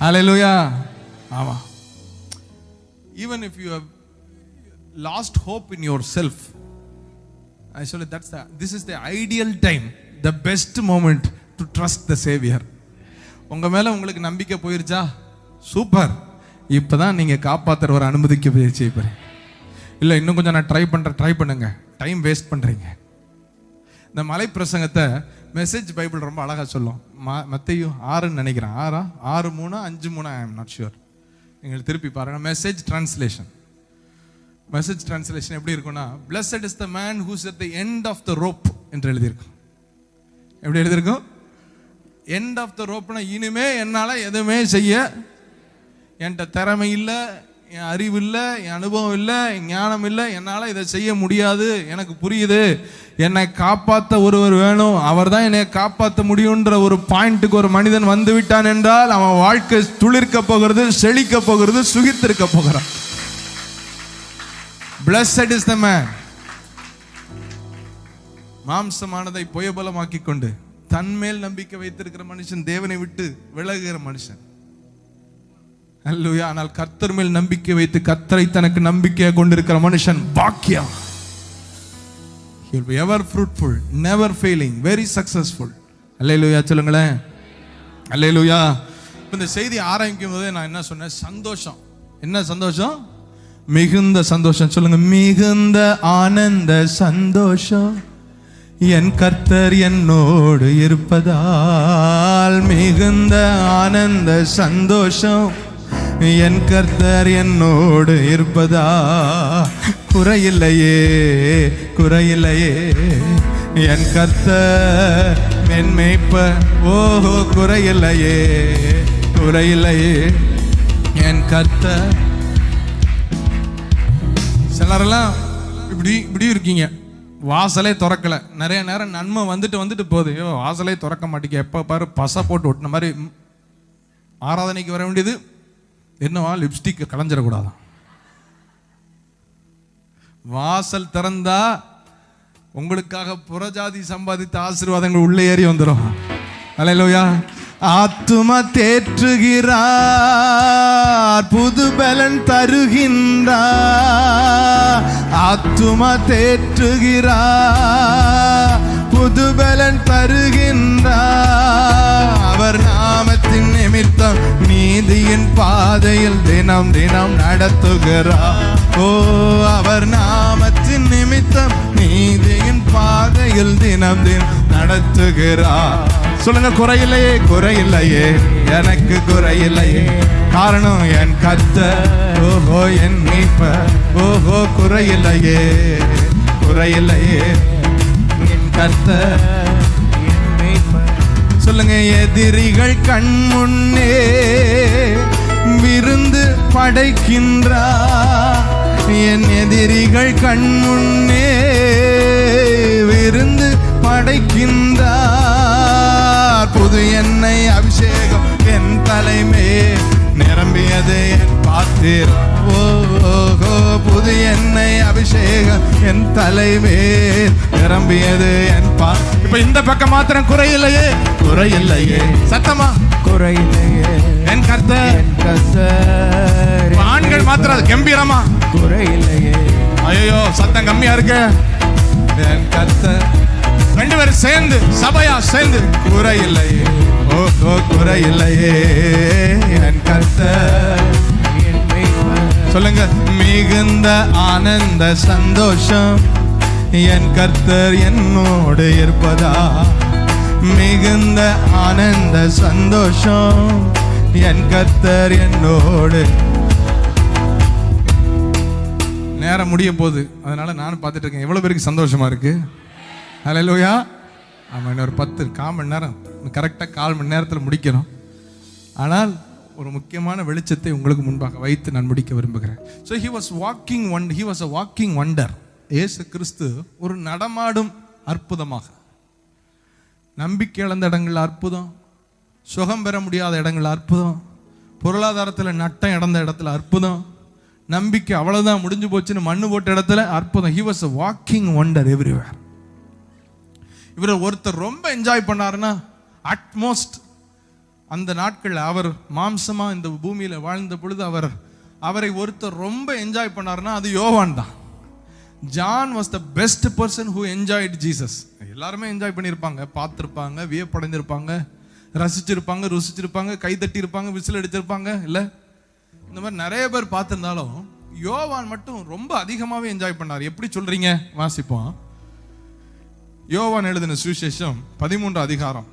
ஹல்லேலூயா. ஆமா. Even if you have lost hope in yourself, actually this is the ideal time, the best moment to trust the Savior. உங்க மேல உங்களுக்கு நம்பிக்கை போயிருச்சா? சூப்பர். இப்பதான் நீங்க காப்பாத்துறவரை அனுமதிக்க போயிருச்சு. இல்ல இன்னும் கொஞ்சம் நான் ட்ரை பண்ணுங்க, டைம் வேஸ்ட் பண்றீங்க. இந்த மலை பிரசங்கத்தை மெசேஜ் பைபிள் ரொம்ப அழகா சொல்லும். மத்தேயு 6 நினைக்கிறேன், 6:3 5:3, ஐ எம் நாட் ஷுர். நீங்கள் திருப்பி பாருங்க. மெசேஜ் டிரான்ஸ்லேஷன் எப்படி இருக்கும்னா, blessed is the man who is at the end of the rope என்று எழுதியிருக்கும். எப்படி எழுதியிருக்கும்? end of the rope. இனிமே என்னால எதுவுமே செய்ய, என்கிட்ட திறமை இல்லை, என் அறிவு இல்லை, என் அனுபவம் இல்லை, என் ஞானம் இல்லை, என்னால் இதை செய்ய முடியாது, எனக்கு புரியுது, என்னை காப்பாற்ற ஒருவர் வேணும், அவர் தான் என்னை காப்பாற்ற முடியுன்ற ஒரு பாயிண்ட்டுக்கு ஒரு மனிதன் வந்து விட்டான் என்றால், அவன் வாழ்க்கை துளிர்க்க போகிறது, செழிக்க போகிறது, சுகித்திருக்க போகிறான். Blessed is the man. மாம்சமானதை புயபலமாக்கி கொண்டு தன்மேல் நம்பிக்கை வைத்திருக்கிற மனுஷன் தேவனை விட்டு விலகுகிற மனுஷன். அல்லேலூயா. ஆனால் கர்த்தர் மேல் நம்பிக்கை வைத்து கர்த்தரை தனக்கு நம்பிக்கையாக கொண்டிருக்கிற மனுஷன் பாக்கியம். He will be ever fruitful, never failing, very successful. அல்லேலூயா சொல்லுங்களேன். அல்லேலூயா. இந்த செய்தி ஆரம்பிக்கும் போதே நான் என்ன சொன்னேன்? சந்தோஷம். என்ன சந்தோஷம்? மிகுந்த சந்தோஷம். சொல்லுங்க, மிகுந்த ஆனந்த சந்தோஷம் என் கர்த்தர் என்னோடு இருப்பதால். மிகுந்த ஆனந்த சந்தோஷம் என் கர்த்தர் என்னோடு இருப்பதா. குறையில்லையே குறையில்லையே என் கர்த்தர் என் மேய்ப்பர். ஓஹோ, குறையில்லையே குறையில்லையே என் கர்த்தர். சிலரெல்லாம் இப்படி இருக்கீங்க, வாசலே திறக்கல. நிறைய நேரம் நன்மை வந்துட்டு போகுது, வாசலே திறக்க மாட்டேங்க. எப்போ பாரு பசை போட்டு ஒட்டின மாதிரி. ஆராதனைக்கு வர வேண்டியது என்னவா, லிப்ஸ்டிக் கலைஞ்சிடக்கூடாதான். வாசல் திறந்தா உங்களுக்காக புறஜாதி சம்பாதித்த ஆசீர்வாதங்கள் உள்ளே ஏறி வந்துடும். அல்லேலூயா. ஆத்துமா தேற்றுகிறார், புது பலன் தருகின்றார். ஆத்துமா தேற்றுகிறார், புது பலன் தருகின்றார். அவர் நாமத்தின் நிமித்தம் நீதியின் பாதையில் தினம் தினம் நடத்துகிறார். ஓ அவர் நாமத்தின் நிமித்தம் நீதியின் பாதையில் தினம் தினம் நடத்துகிறார். சொல்லுங்க, குறையில்லையே, குறையில்லையே, எனக்கு குறையில்லையே, காரணம் என் கர்த்தர், ஓஹோ என் மீட்பர், ஓஹோ குறையில்லையே, குறையில்லையே, என் கர்த்தர் என் மீட்பர். சொல்லுங்க, எதிரிகள் கண் முன்னே விருந்து படைக்கின்றார், என் எதிரிகள் கண் முன்னே விருந்து படைக்கின்றார். புது எண்ணெய் அபிஷேகம் என் தலைமே நிரம்பியது என் பாத்திரம், ஓஹோ புது எண்ணெய் அபிஷேகம் என் தலைமே நிரம்பியது என் இப்ப இந்த பக்கம் மாத்திரம் குறையில்லையே, குறையில்லையே, சத்தமா குறையில்லையே, என் கர்த்தர், என் கர்த்தர். ஆண்கள் மாத்திரம் கம்பீரமா குறையில்லையே. ஐயோ சத்தம் கம்மியா இருக்கு. என் கர்த்தர். ரெண்டு பேரும் சேர்ந்து சபையா சேர்ந்து குறையில்லையே, ஓஹோ குறையில்லையே, என் கர்த்தர். சொல்லுங்க, மிகுந்த ஆனந்த சந்தோஷம் என் கர்த்தர் என்னோடு இருப்பதா, மிகுந்த ஆனந்த சந்தோஷம் என் கர்த்தர் என்னோடு. நேரம் முடிய போகுது, அதனால நானும் பார்த்துட்டு இருக்கேன் எவ்வளவு பேருக்கு சந்தோஷமா இருக்கு. ஹல்லேலூயா. ஆமாம், இன்னொரு 10 மணி நேரம் கரெக்டாக 1/4 மணி நேரத்தில் முடிக்கணும். ஆனால் ஒரு முக்கியமான வெளிச்சத்தை உங்களுக்கு முன்பாக வைத்து நான் முடிக்க விரும்புகிறேன். So he was a walking wonder. இயேசு கிறிஸ்து ஒரு நடமாடும் அற்புதமாக, நம்பிக்கை இழந்த இடங்கள் அற்புதம், சுகம் பெற முடியாத இடங்கள் அற்புதம், பொருளாதாரத்தில் நட்டம் இழந்த இடத்துல அற்புதம், நம்பிக்கை அவ்வளோதான் முடிஞ்சு போச்சுன்னு மண்ணு போட்ட இடத்துல அற்புதம். he was a walking wonder everywhere. இவர் ஒருத்தர் ரொம்ப என்ஜாய் பண்ணாருன்னா, அட்மோஸ்ட் அந்த நாட்கள் அவர் மாம்சமா இந்த பூமியில வாழ்ந்த பொழுது அவரை ஒருத்தர் ரொம்ப என்ஜாய் பண்ணாருன்னா அது யோவான் தான். John was the best person who enjoyed Jesus. எல்லாருமே என்ஜாய் பண்ணியிருப்பாங்க, பார்த்துருப்பாங்க, வியப்படைந்திருப்பாங்க, ரசிச்சிருப்பாங்க, ருசிச்சிருப்பாங்க, கைதட்டி இருப்பாங்க, விசில் அடிச்சிருப்பாங்க, இல்லை இந்த மாதிரி நிறைய பேர் பார்த்துருந்தாலும் யோவான் மட்டும் ரொம்ப அதிகமாகவே என்ஜாய் பண்ணார். எப்படி சொல்றீங்க? வாசிப்போம். யோவான் எழுதின சுவிசேஷம் 13 அதிகாரம்,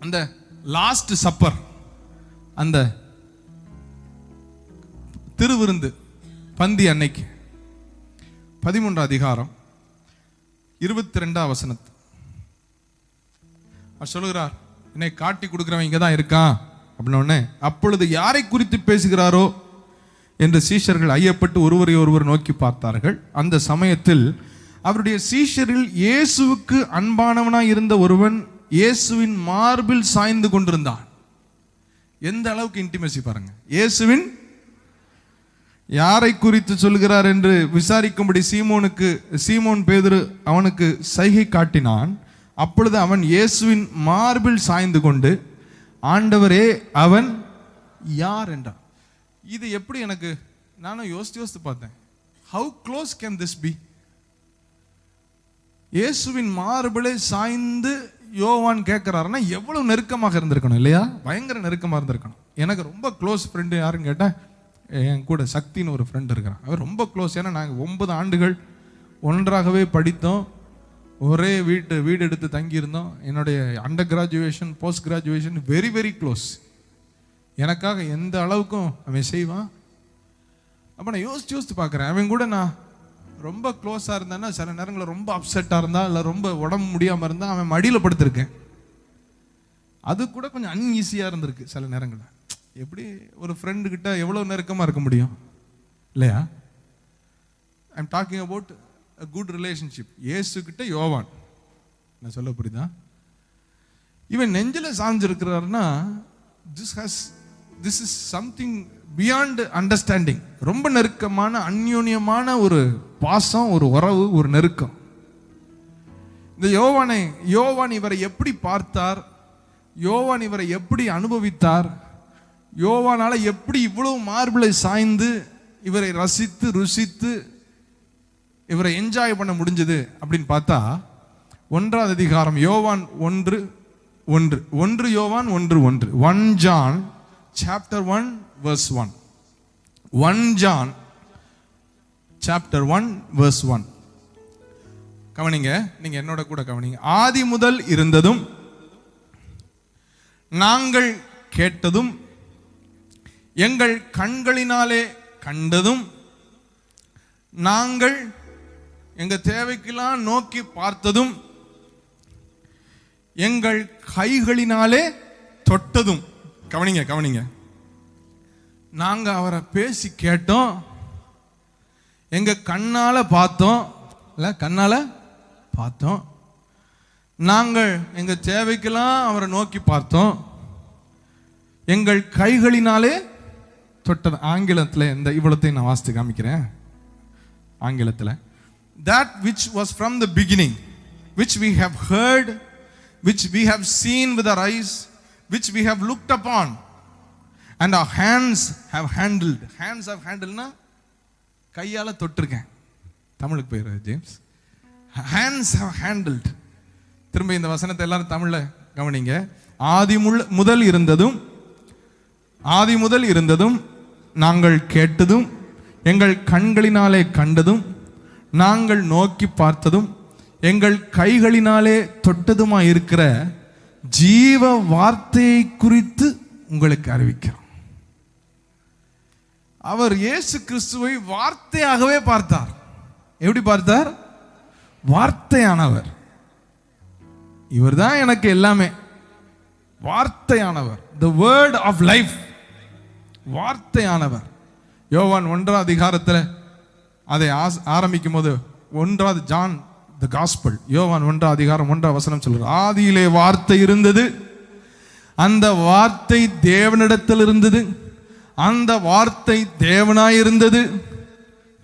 அந்த லாஸ்ட் சப்பர், அந்த திருவிருந்து பந்தி அன்னைக்கு 13 அதிகாரம் 22 வசனத்து சொல்லுகிறார், என்னை காட்டி கொடுக்கிறவன் இங்க தான் இருக்கான் அப்படின்னே. அப்பொழுது யாரை குறித்து பேசுகிறாரோ என்று சீஷர்கள் ஐயப்பட்டு ஒருவரை ஒருவர் நோக்கி பார்த்தார்கள். அந்த சமயத்தில் அவருடைய சீஷரில் இயேசுவுக்கு அன்பானவனாய் இருந்த ஒருவன் இயேசுவின் மார்பில் சாய்ந்து கொண்டிருந்தான். எந்த அளவுக்கு இன்டிமேசி பாருங்க. இயேசுவின் யாரை குறித்து சொல்கிறார் என்று விசாரிக்கும்படி சீமோன் பேதுரு அவனுக்கு சைகை காட்டினான். அப்பொழுது அவன் இயேசுவின் மார்பில் சாய்ந்து கொண்டு, ஆண்டவரே அவன் யார் என்றான். இது எப்படி, எனக்கு நானும் யோசித்து பார்த்தேன். How close can this be? இயேசுவின் மார்பிலை சாய்ந்து யோவான் கேட்கிறாருன்னா எவ்வளவு நெருக்கமாக இருந்திருக்கணும் இல்லையா? பயங்கர நெருக்கமாக இருந்திருக்கணும். எனக்கு ரொம்ப க்ளோஸ் ஃப்ரெண்டு யாருன்னு கேட்டால், என் கூட சக்தின்னு ஒரு ஃப்ரெண்ட் இருக்கிறான். அவர் ரொம்ப க்ளோஸ். ஏன்னா நாங்கள் 9 ஆண்டுகள் ஒன்றாகவே படித்தோம், ஒரே வீடு எடுத்து தங்கியிருந்தோம். என்னுடைய under graduation, post graduation very very close. எனக்காக எந்த அளவுக்கும் அவன் செய்வான். அப்போ நான் யோசிச்சு பார்க்குறேன், அவன் கூட நான் ரொம்ப க்ளோஸாக இருந்தேன்னா சில நேரங்களில் ரொம்ப அப்செட்டாக இருந்தால், இல்லை ரொம்ப உடம்பு முடியாமல் இருந்தால் அவன் மடியில் படுத்திருக்கேன். அது கூட கொஞ்சம் அன்ஈஸியாக இருந்திருக்கு சில நேரங்களில். எப்படி ஒரு ஃப்ரெண்டுக்கிட்ட எவ்வளோ நெருக்கமாக இருக்க முடியும் இல்லையா? I am talking about a good relationship. இயேசுக்கிட்ட யோவான், நான் சொல்ல புரியுதா? இவன் நெஞ்சில் சாஞ்சிருக்கிறாருன்னா this is something beyond understanding. ரொம்ப நெருக்கமான அந்யோன்யமான ஒரு பாசம், ஒரு உறவு, ஒரு நெருக்கம். இந்த யோவான் இவரை எப்படி பார்த்தார், யோவான் இவரை எப்படி அனுபவித்தார், யோவானால எப்படி இவ்வளவு மார்பிளை சாய்ந்து இவரை ரசித்து ருசித்து இவரை என்ஜாய் பண்ண முடிஞ்சது அப்படின்னு பார்த்தா, 1 அதிகாரம் யோவான் 1 யோவான் 1 1 John chapter 1 verse 1. 1 John chapter 1 verse 1. கவனிங்க, நீங்க என்னோட கூட கவனிங்க. ஆதி முதல் இருந்ததும் நாங்கள் கேட்டதும் எங்கள் கண்களினாலே கண்டதும் நாங்கள் எங்க தேவைக்கெல்லாம் நோக்கி பார்த்ததும் எங்கள் கைகளினாலே தொட்டதும். கவனிங்க கவனிங்க, நாங்க அவரை பேசி கேட்டோம், எங்க கண்ணால பார்த்தோம், இல்ல கண்ணால பார்த்தோம், நாங்கள் எங்க தேவைக்கெல்லாம் அவரை நோக்கி பார்த்தோம், எங்கள் கைகளினாலே தொட்டது. ஆங்கிலத்தில் இந்த இவ்வளத்தையும் நான் வாசித்து காமிக்கிறேன். ஆங்கிலத்தில், that which was from the beginning, which we have heard, which we have seen with our eyes, which we have looked upon, and our hands have handled. Hands have handled na கையால தொட்டிருக்கேன். தமிழுக்கு போயிரு James. Hands have handled. திரும்ப இந்த வசனத்தை எல்லாரும் தமிழ்ல கவனிங்க. ஆதி முதல் இருந்ததும் நாங்கள் கேட்டதும் எங்கள் கண்களினாலே கண்டதும் நாங்கள் நோக்கி பார்த்ததும் எங்கள் கைகளினாலே தொட்டதுமா இருக்கிற ஜீவ வார்த்தையை குறித்து உங்களுக்கு அறிவிக்கிறோம். அவர் இயேசு கிறிஸ்துவை வார்த்தையாகவே பார்த்தார். எப்படி பார்த்தார்? வார்த்தையானவர். இவர்தான் எனக்கு எல்லாமே. வார்த்தையானவர், the word of life. வார்த்தையானவர். யோவான் 1 அதிகாரத்தில் அதை ஆரம்பிக்கும் போது 1 ஜான் தி காஸ்பல், யோவான் 1 அதிகாரம் 1 வசனம் சொல்றார், ஆதியிலே வார்த்தை இருந்தது, அந்த வார்த்தை தேவனிடத்தில் இருந்தது, அந்த வார்த்தை தேவனாய் இருந்தது.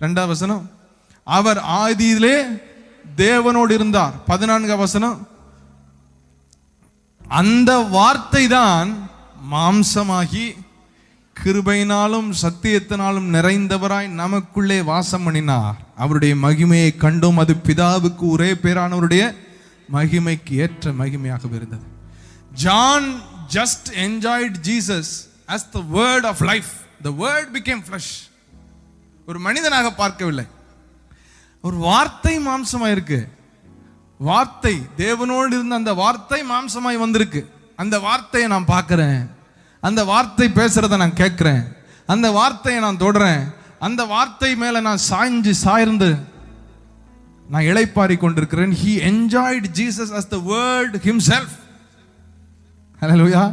2 வசனம், அவர் ஆதியிலே தேவனோடு இருந்தார். 14 வசனம், அந்த வார்த்தை தான் மாம்சமாகி கிருபையினாலும் சத்தியத்தினாலும் நிறைந்தவராய் நமக்குள்ளே வாசம் பண்ணினார். அவருடைய மகிமையை கண்டோம், அது பிதாவுக்கு ஒரே பேரானவருடைய மகிமைக்கு ஏற்ற மகிமையாக இருந்தது. John just enjoyed Jesus as the word of life. The word became flesh. ஒரு மனிதனாக பார்க்கவில்லை, ஒரு வார்த்தை மாம்சமாய் இருக்கு. வார்த்தை தேவனோடு இருந்த அந்த வார்த்தை மாம்சமாய் வந்திருக்கு. அந்த வார்த்தையை நான் பார்க்கிறேன், அந்த வார்த்தை பேசுறத நான் கேட்கிறேன், அந்த வார்த்தையை நான் தொடுறேன், அந்த வார்த்தை மேல நான் சாய்ந்து நான் இளைப்பாரி கொண்டிருக்கிறேன். He enjoyed Jesus as the word himself. ஹல்லேலூயா.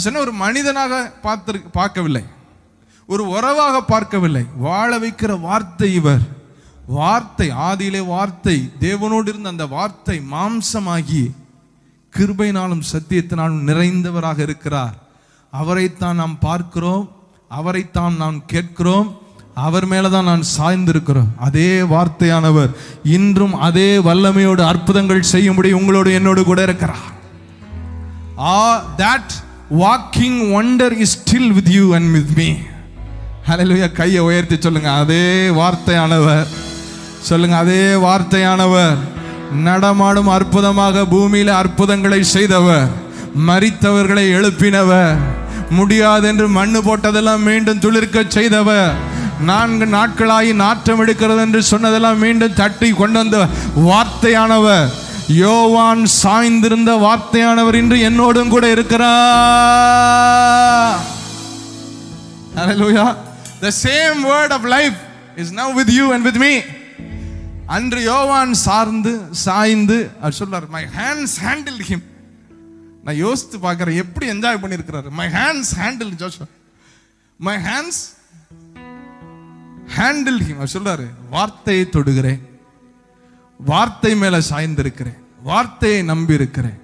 சொன்ன ஒரு மனிதனாக பார்க்கவில்லை, ஒரு உறவாக பார்க்கவில்லை, வாழ வைக்கிற வார்த்தை இவர். வார்த்தை, ஆதியிலே வார்த்தை தேவனோடு இருந்த அந்த வார்த்தை மாம்சமாகி கிருபையினாலும் சத்தியத்தினாலும் நிறைந்தவராக இருக்கிறார். அவரைத்தான் நாம் பார்க்கிறோம், அவரைத்தான் நாம் கேட்கிறோம், அவர் மேலதான் நான் சாய்ந்திருக்கிறோம். அதே வார்த்தையானவர் இன்றும் அதே வல்லமையோடு அற்புதங்கள் செய்யும்படி உங்களோடு என்னோடு கூட இருக்கிறார். That walking wonder is still with you and with me. ஹல்லேலூயா. கையை உயர்த்தி சொல்லுங்க, அதே வார்த்தையானவர். சொல்லுங்க, அதே வார்த்தையானவர் நடமாடும் அற்புதமாக பூமியில அற்புதங்களை செய்தவர், மரித்தவர்களை எழுப்பினவர், முடியாது என்று மண்ணு போட்டதெல்லாம் மீண்டும் துளிர்க்க செய்தவர், 4 நாட்களாகி நாற்றம் எடுக்கிறது என்று சொன்னதெல்லாம் மீண்டும் தட்டி கொண்டு வந்த வார்த்தையானவர், யோவான் சாய்ந்திருந்த வார்த்தையானவர் இன்று என்னோடும் கூட இருக்கிறார். Hallelujah. The same word of life is now with you and with me. அன்று யோவான் சாய்ந்து அவர் சொல்றார், my hands handled him. நான் யோசித்து பார்க்கிறேன் எப்படி என்ஜாய் பண்ணியிருக்கிறாரு. my hands handled Joshua, my hands handled him. அவர் சொல்றாரு, வார்த்தையை தொடுகிறேன், வார்த்தை மேல சாய்ந்திருக்கிறேன், வார்த்தையை நம்பி இருக்கிறேன்.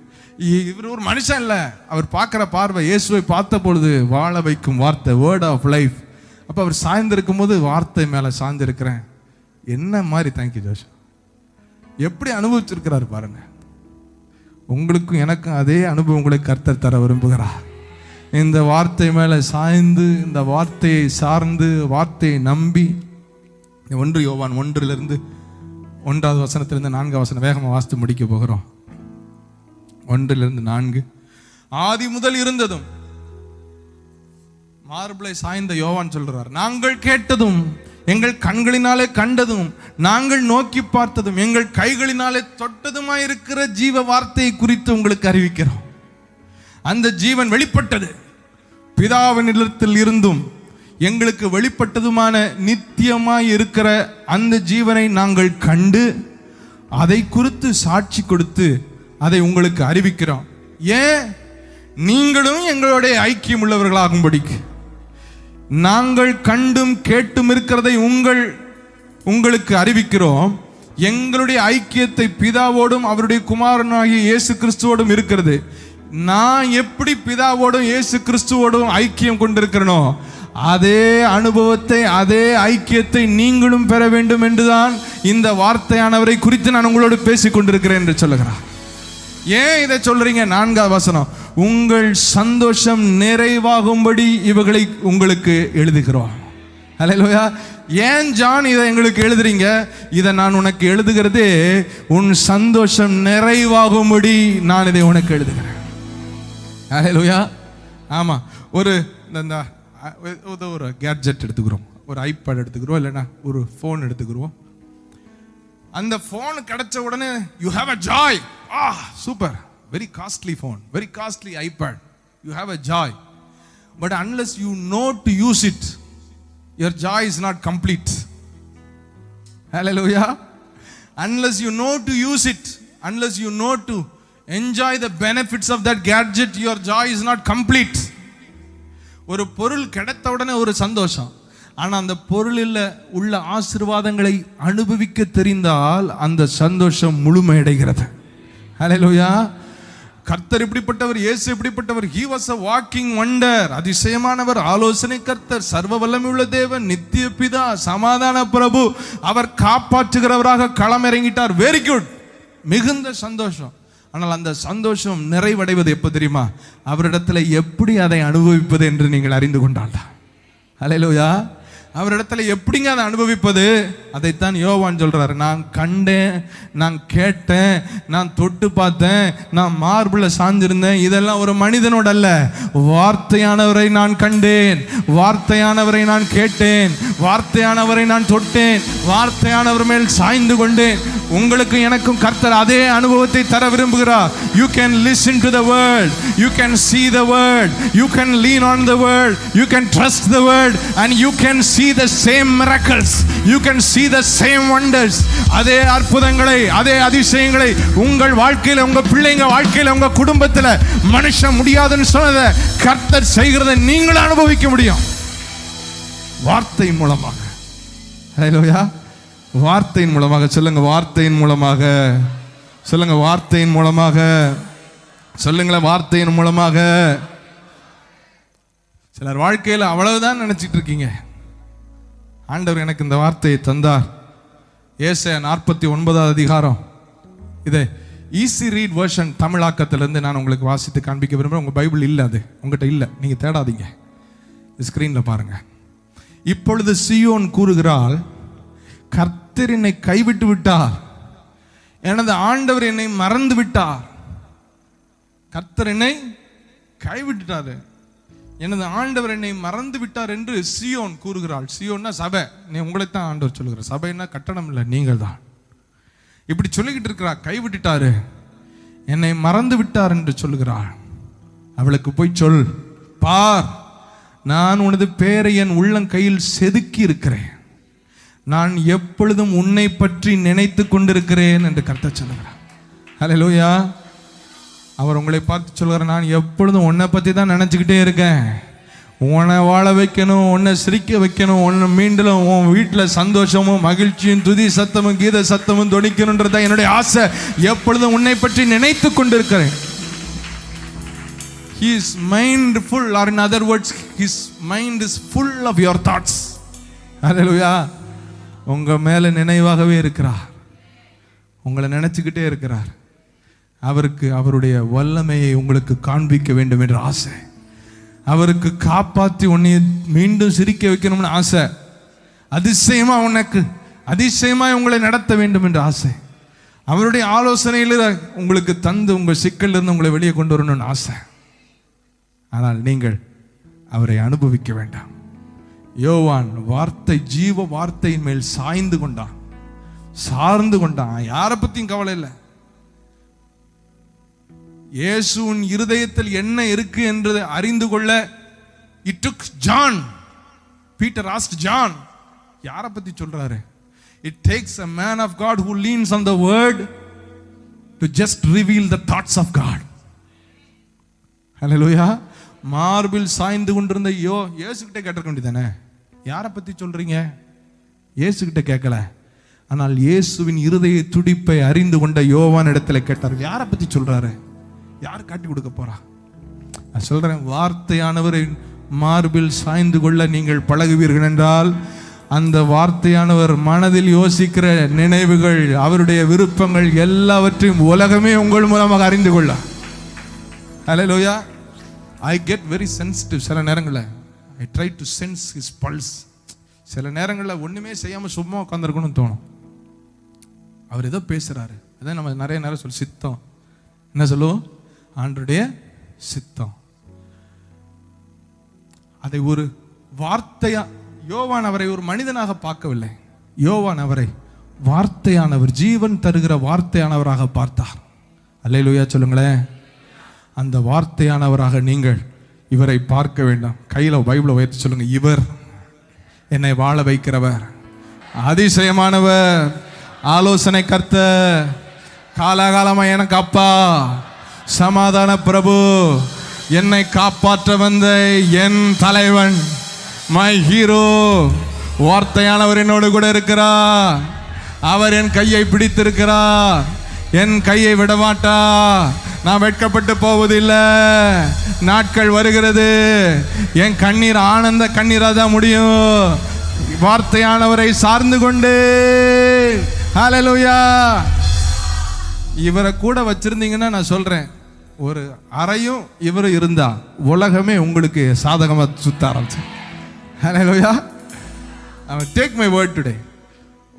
இவர் ஒரு மனுஷன் இல்ல, அவர் பார்க்கிற பார்வை இயேசுவை பார்த்த பொழுது வாழ வைக்கும் வார்த்தை, வேர்ட் ஆஃப் லைஃப். அப்ப அவர் சாய்ந்திருக்கும் போது வார்த்தை மேல சாய்ந்திருக்கிறேன். என்ன மாதிரி தேங்க்யூ ஜோஷ், எப்படி அனுபவிச்சிருக்கிறாரு பாருங்க. உங்களுக்கும் எனக்கும் அதே அனுபவம் உங்களை கர்த்தர் தர விரும்புகிறார். இந்த வார்த்தை மேல சாய்ந்து, இந்த வார்த்தையை சார்ந்து, வார்த்தையை நம்பி. 1 யோவான் 1 1 வசனத்திலிருந்து 4 வசனம் வேகமாக வாசித்து முடிக்க போகிறோம். 1 ஆதி முதல் இருந்ததும், மார்பிளை சாய்ந்த யோவான் சொல்றார், நாங்கள் கேட்டதும் எங்கள் கண்களினாலே கண்டதும் நாங்கள் நோக்கி பார்த்ததும் எங்கள் கைகளினாலே தொட்டதுமாயிருக்கிற ஜீவ வார்த்தையை குறித்து உங்களுக்கு அறிவிக்கிறோம். அந்த ஜீவன் வெளிப்பட்டது, பிதாவினிடத்தில் இருந்தும் எங்களுக்கு வெளிப்பட்டதுமான நித்தியமாய் இருக்கிற அந்த ஜீவனை நாங்கள் கண்டு அதை குறித்து சாட்சி கொடுத்து அதை உங்களுக்கு அறிவிக்கிறோம். ஏன்? நீங்களும் எங்களுடைய ஐக்கியம் உள்ளவர்களாகும்படிக்கு. நாங்கள் கண்டும் கேட்டும் இருக்கிறதை உங்களுக்கு அறிவிக்கிறோம். எங்களுடைய ஐக்கியத்தை பிதாவோடும் அவருடைய குமாரனாகிய இயேசு கிறிஸ்துவோடும் இருக்கிறது. நான் எப்படி பிதாவோடும் இயேசு கிறிஸ்துவோடும் ஐக்கியம் கொண்டிருக்கிறனோ அதே அனுபவத்தை, அதே ஐக்கியத்தை நீங்களும் பெற வேண்டும் என்றுதான் இந்த வார்த்தையானவரை குறித்து நான் உங்களோடு பேசிக் கொண்டிருக்கிறேன் என்று சொல்லுகிறார். ஏன் இதை சொல்றீங்க? 4வது வசனம், உங்கள் சந்தோஷம் நிறைவாகும்படி இவைகளை உங்களுக்கு எழுதுகிறோம். ஹல்லேலூயா. ஏன் ஜான் இதை எங்களுக்கு எழுதுறீங்க? இதை நான் உனக்கு எழுதுகிறதே உன் சந்தோஷம் நிறைவாகும்படி நான் இதை உனக்கு எழுதுகிறேன். ஹல்லேலூயா. ஆமா, ஒரு கேட்ஜெட் எடுத்துக்கிறோம், ஒரு ஐபேட் எடுத்துக்கிறோம், இல்லைன்னா ஒரு ஃபோன் எடுத்துக்கிறோம். அந்த ஃபோன் கிடைச்ச உடனே you have a joy. Super, very costly phone, very costly iPad, you have a joy, but unless you know to use it, your joy is not complete. Hallelujah. Unless you know to use it, unless you know to enjoy the benefits of that gadget, your joy is not complete. ஒரு பொருள் கிடைத்த உடனே ஒரு சந்தோஷம், ஆனா அந்த பொருளில் உள்ள ஆசீர்வாதங்களை அனுபவிக்க தெரிந்தால் அந்த சந்தோஷம் முழுமையடைகிறது. ஹல்லேலூயா. கர்த்தர் இப்படிப்பட்டவர், இயேசு இப்படிப்பட்டவர். he was a walking wonder. அதிசயமானவர், ஆலோசனை கர்த்தர், சர்வ வல்லமையுள்ள தேவன், நித்திய பிதா, சமாதான பிரபு. அவர் காப்பாற்றுகிறவராக களமிறங்கிட்டார். வெரி குட், மிகுந்த சந்தோஷம். ஆனால் அந்த சந்தோஷம் நிறைவடைவது எப்போ தெரியுமா? அவரிடத்துல எப்படி அதை அனுபவிப்பது என்று நீங்கள் அறிந்து கொண்டால் தான். ஹல்லேலூயா. அவரிடத்துல எப்படிங்க அதை அனுபவிப்பது? அதைத்தான் யோவான் சொல்றாரு. நான் கண்டேன், நான் கேட்டேன், நான் தொட்டு பார்த்தேன், நான் மார்பிள சாஞ்சிருந்தேன். இதெல்லாம் ஒரு மனிதனோட அல்ல, வார்த்தையானவரை நான் கண்டேன், வார்த்தையானவரை நான் கேட்டேன், வார்த்தையானவரை நான் தொட்டேன், வார்த்தையானவர் மேல் சாய்ந்து கொண்டேன். உங்களுக்கு எனக்கும் கர்த்தர் அதே அனுபவத்தை தர விரும்புகிறார். You can listen to the word, you can see the word, you can lean on the word, you can trust the word, and you can see the same miracles, you can see the same wonders. அதே அற்புதங்களை, அதே அதிசயங்களை உங்கள் வாழ்க்கையில, உங்க பிள்ளைங்க வாழ்க்கையில, உங்க குடும்பத்துல மனுஷன் முடியாதுன்னு சொன்னதை கர்த்தர் செய்கிறதை நீங்கள் அனுபவிக்க முடியும் வார்த்தை மூலமாக. ஹல்லேலூயா. வார்த்தையின் மூலமாக சொல்லுங்க, வார்த்தையின் மூலமாக சொல்லுங்க, வார்த்தையின் மூலமாக சொல்லுங்களேன், வார்த்தையின் மூலமாக. சிலர் வாழ்க்கையில் அவ்வளவுதான் நினைச்சிட்டு இருக்கீங்க. ஆண்டவர் எனக்கு இந்த வார்த்தையை தந்தார். ஏசாயா 49வது அதிகாரம். இதை ஈஸி ரீட் வெர்ஷன் தமிழாக்கத்திலிருந்து நான் உங்களுக்கு வாசித்து காண்பிக்க விரும்புகிறேன். உங்கள் பைபிள் இல்லை, அது உங்கள்கிட்ட இல்லை, நீங்கள் தேடாதீங்க, ஸ்க்ரீனில் பாருங்க. இப்பொழுது சீயோன் கூறுகிறாள், கர்த்தர் என்னை கைவிட்டு விட்டார், எனது ஆண்டவர் என்னை மறந்து விட்டார். கர்த்தர் என்னை கைவிட்டுட்டாரு, எனது ஆண்டவர் என்னை மறந்து விட்டார் என்று சீயோன் கூறுகிறாள். சீயோன்னா சபை. நீ உங்களைத்தான் ஆண்டவர் சொல்லுகிறார். சபைன்னா கட்டணம் இல்லை, நீங்கள் தான். இப்படி சொல்லிக்கிட்டு இருக்கிறா, கைவிட்டுட்டாரு, என்னை மறந்து விட்டார் என்று சொல்லுகிறாள். அவளுக்கு போய் சொல், பார், நான் உனது பேரை என் உள்ளங்கையில் செதுக்கி இருக்கிறேன், நான் எப்பொழுதும் உன்னை பற்றி நினைத்து கொண்டிருக்கிறேன் என்று கர்த்தர் சொல்லுகிறார். ஹல்லேலூயா. அவர் உங்களை பார்த்து சொல்கிறார், நான் எப்பொழுதும் உன்னை பற்றி தான் நினச்சிக்கிட்டே இருக்கேன். உன்னை வாழ வைக்கணும், உன்னை சிரிக்க வைக்கணும், உன்னை மீண்டும் உன் வீட்டில் சந்தோஷமும் மகிழ்ச்சியும் துதி சத்தமும் கீத சத்தமும் தொனிக்கணுன்றதான் என்னுடைய ஆசை. எப்பொழுதும் உன்னை பற்றி நினைத்து கொண்டிருக்கிறேன். His mind full, or in other words, his mind is full of your thoughts. Hallelujah. உங்க மேல நினைவாகவே இருக்கிறார், உங்களை நினைச்சுக்கிட்டே இருக்கிறார். அவருக்கு அவருடைய வல்லமையை உங்களுக்கு காண்பிக்க வேண்டும் என்ற ஆசை, அவருக்கு காப்பாற்றி உன்னை மீண்டும் சிரிக்க வைக்கணும்னு ஆசை, அதிசயமா உனக்கு அதிசயமா உங்களை நடத்த வேண்டும் என்ற ஆசை, அவருடைய ஆலோசனையில் உங்களுக்கு தந்து உங்கள் சிக்கல்ல இருந்து உங்களை வெளியே கொண்டு வரணும்னு ஆசை. ஆனால் நீங்கள் அவரை அனுபவிக்க வேண்டாம். யோவான் வார்த்தை, ஜீவ வார்த்தையின் மேல் சாய்ந்து கொண்டான், சார்ந்து கொண்டான். யாரை பத்தியும் கவலை இல்லை. இயேசுவின் இருதயத்தில் என்ன இருக்கு என்று அறிந்து கொள்ள it took John. Peter asked John, யாரை பத்தி சொல்றாரு? It takes a man of God who leans on the word to just reveal the thoughts of God. Hallelujah. மார்பில் சாய்ந்து கொண்டிருந்த இயேசு கிட்ட கேட்டிருக்க வேண்டியதானே, யாரை பத்தி சொல்றீங்க? இயேசு கிட்ட கேட்கல. ஆனால் இயேசுவின் இருதய துடிப்பை அறிந்து கொண்ட யோவான் இடத்துல கேட்டார், யாரை பத்தி சொல்றாரு? யார் காட்டி கொடுக்க போறா? நான் சொல்றேன், வார்த்தையானவரை மார்பில் சாய்ந்து கொள்ள நீங்கள் பழகுவீர்கள் என்றால், அந்த வார்த்தையானவர் மனதில் யோசிக்கிற நினைவுகள், அவருடைய விருப்பங்கள் எல்லாவற்றையும் உலகமே உங்கள் மூலமாக அறிந்து கொள்ள. ஹல்லேலூயா. I get very sensitive. சில நேரங்களில் I try to sense his pulse. சில நேரங்களில் ஒண்ணுமே செய்யாம சும்மா உட்காந்துருக்கணும்னு தோணும். அவர் ஏதோ பேசுறாரு, அதான் நம்ம நிறைய நேரம் சொல்லி சித்தம். என்ன சொல்லுவோம்? ஆண்டவருடைய சித்தம். அதை ஒரு வார்த்தையா, யோவான் அவரை ஒரு மனிதனாக பார்க்கவில்லை. யோவான் அவரை வார்த்தையானவர், ஜீவன் தருகிற வார்த்தையானவராக பார்த்தார். அல்லேலூயா சொல்லுங்களேன். அந்த வார்த்தையானவராக நீங்கள் இவரை பார்க்க வேண்டாம். கையில பைபிளை உயர்த்தி சொல்லுங்க, இவர் என்னை வாழ வைக்கிறவர், அதிசயமானவர், ஆலோசனை கர்த்தர், காலாகாலமா எனக்கு அப்பா, சமாதான பிரபு, என்னை காப்பாற்ற வந்த என் தலைவன், மை ஹீரோ. வார்த்தையானவர் என்னோடு கூட இருக்கிறார். அவர் என் கையை பிடித்திருக்கிறார். என் கையை விடமாட்டா. நான் வெட்கப்பட்டு போவதில்லை. நாட்கள் வருகிறது, என் கண்ணீர் ஆனந்த கண்ணீராக தான் முடியும். வார்த்தையானவரை சார்ந்து கொண்டு. ஹல்லேலூயா. இவரை கூட வச்சிருந்தீங்கன்னா நான் சொல்றேன், ஒரு அறையும் இவரு இருந்தா உலகமே உங்களுக்கு சாதகமா சுத்த ஆரம்பிச்சு. Hallelujah. Take my word today.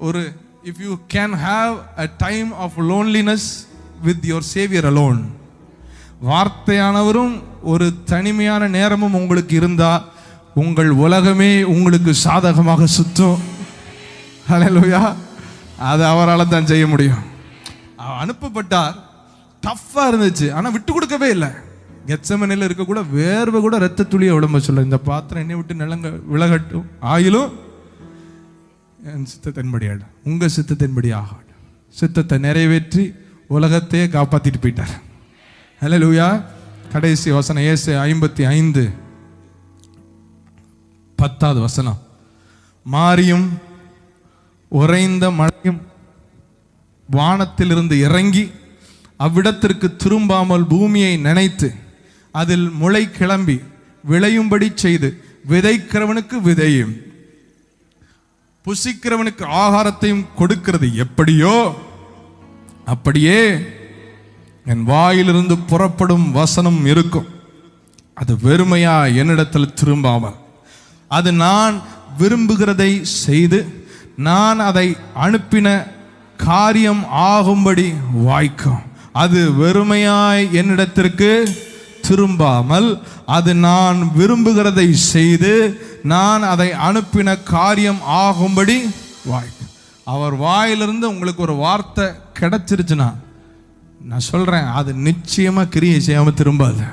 ஒரு if you can have a time of loneliness with your savior alone, வார்த்தையானவரும் ஒரு தனிமையான நேரமும் உங்களுக்கு இருந்தா உங்கள் உலகமே உங்களுக்கு சாதகமாக சுத்தும். ஹல்லேலூயா. அது அவரால் தான் செய்ய முடியும். அனுப்பப்பட்டார், டஃப்பா இருந்துச்சு, ஆனா விட்டு கொடுக்கவே இல்லை. கெத்செமனேல இருக்க கூட வேர்வை கூட ரத்த துளியை உடம்ப சொல்ல, இந்த பாத்திரம் என்னை விட்டு விலகட்டும், ஆயிலும் என் சித்தத்தின்படி ஆடு, உங்க சித்தத்தின்படி ஆகாடு. சித்தத்தை நிறைவேற்றி உலகத்தையே காப்பாத்திட்டு போயிட்டார். ஹல்லேலூயா. கடைசி வசனம் ஏசாயா 55:10 மாரியும் உறைந்த மழையும் வானத்திலிருந்து இறங்கி அவ்விடத்திற்கு திரும்பாமல் பூமியை நினைத்து அதில் முளை கிளம்பி விளையும்படி செய்து விதைக்கிறவனுக்கு விதையும் புசிக்கிறவனுக்கு ஆகாரத்தையும் கொடுக்கிறது எப்படியோ அப்படியே என் வாயிலிருந்து புறப்படும் வசனம் இருக்கும். அது வெறுமையா என்னிடத்தில் திரும்பாமல், அது நான் விரும்புகிறதை செய்து நான் அதை அனுப்பின காரியம் ஆகும்படி வாய்க்கும். அது வெறுமையாய் என்னிடத்திற்கு திரும்பாமல், அது நான் விரும்புகிறதை செய்து நான் அதை அனுப்பின காரியம் ஆகும்படி வாய்க்கும். அவர் வாயிலிருந்து உங்களுக்கு ஒரு வார்த்தை கிடைச்சிருச்சுன்னா நான் சொல்றேன், அது நிச்சயமா கிரியை செய்யாம திரும்பாது.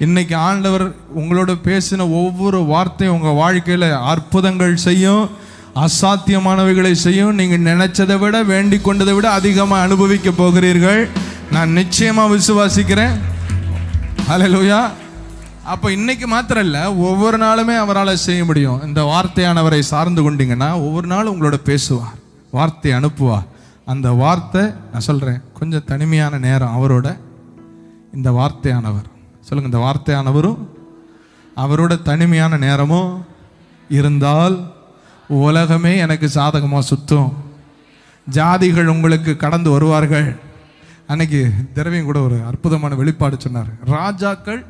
இன்னைக்கு ஆண்டவர் உங்களோட பேசின ஒவ்வொரு வார்த்தையும் உங்க வாழ்க்கையில அற்புதங்கள் செய்யும், அசாத்தியமானவைகளை செய்யும். நீங்க நினைச்சதை விட, வேண்டிக் கொண்டதை விட அதிகமா அனுபவிக்க போகிறீர்கள். நான் நிச்சயமா விசுவாசிக்கிறேன். ஹல்லேலூயா. அப்ப இன்னைக்கு மாத்திரம் இல்ல, ஒவ்வொரு நாளுமே அவரால் செய்ய முடியும். இந்த வார்த்தையானவரை சார்ந்து கொண்டீங்கன்னா ஒவ்வொரு நாளும் உங்களோட பேசுவார், வார்த்தை அனுப்புவார். அந்த வார்த்தை, நான் சொல்றேன், கொஞ்சம் தனிமையான நேரம் அவரோட, இந்த வார்த்தையானவர் சொல்லுங்க, இந்த வார்த்தையானவரும் அவரோட தனிமையான நேரமும் இருந்தால் உலகமே எனக்கு சாதகமா சுத்தும். ஜாதிகள் உங்களுக்கு கடந்து வருவார்கள். அன்னைக்கு திரவியம் கூட ஒரு அற்புதமான வெளிப்பாடு சொன்னார். ராஜாக்கள்,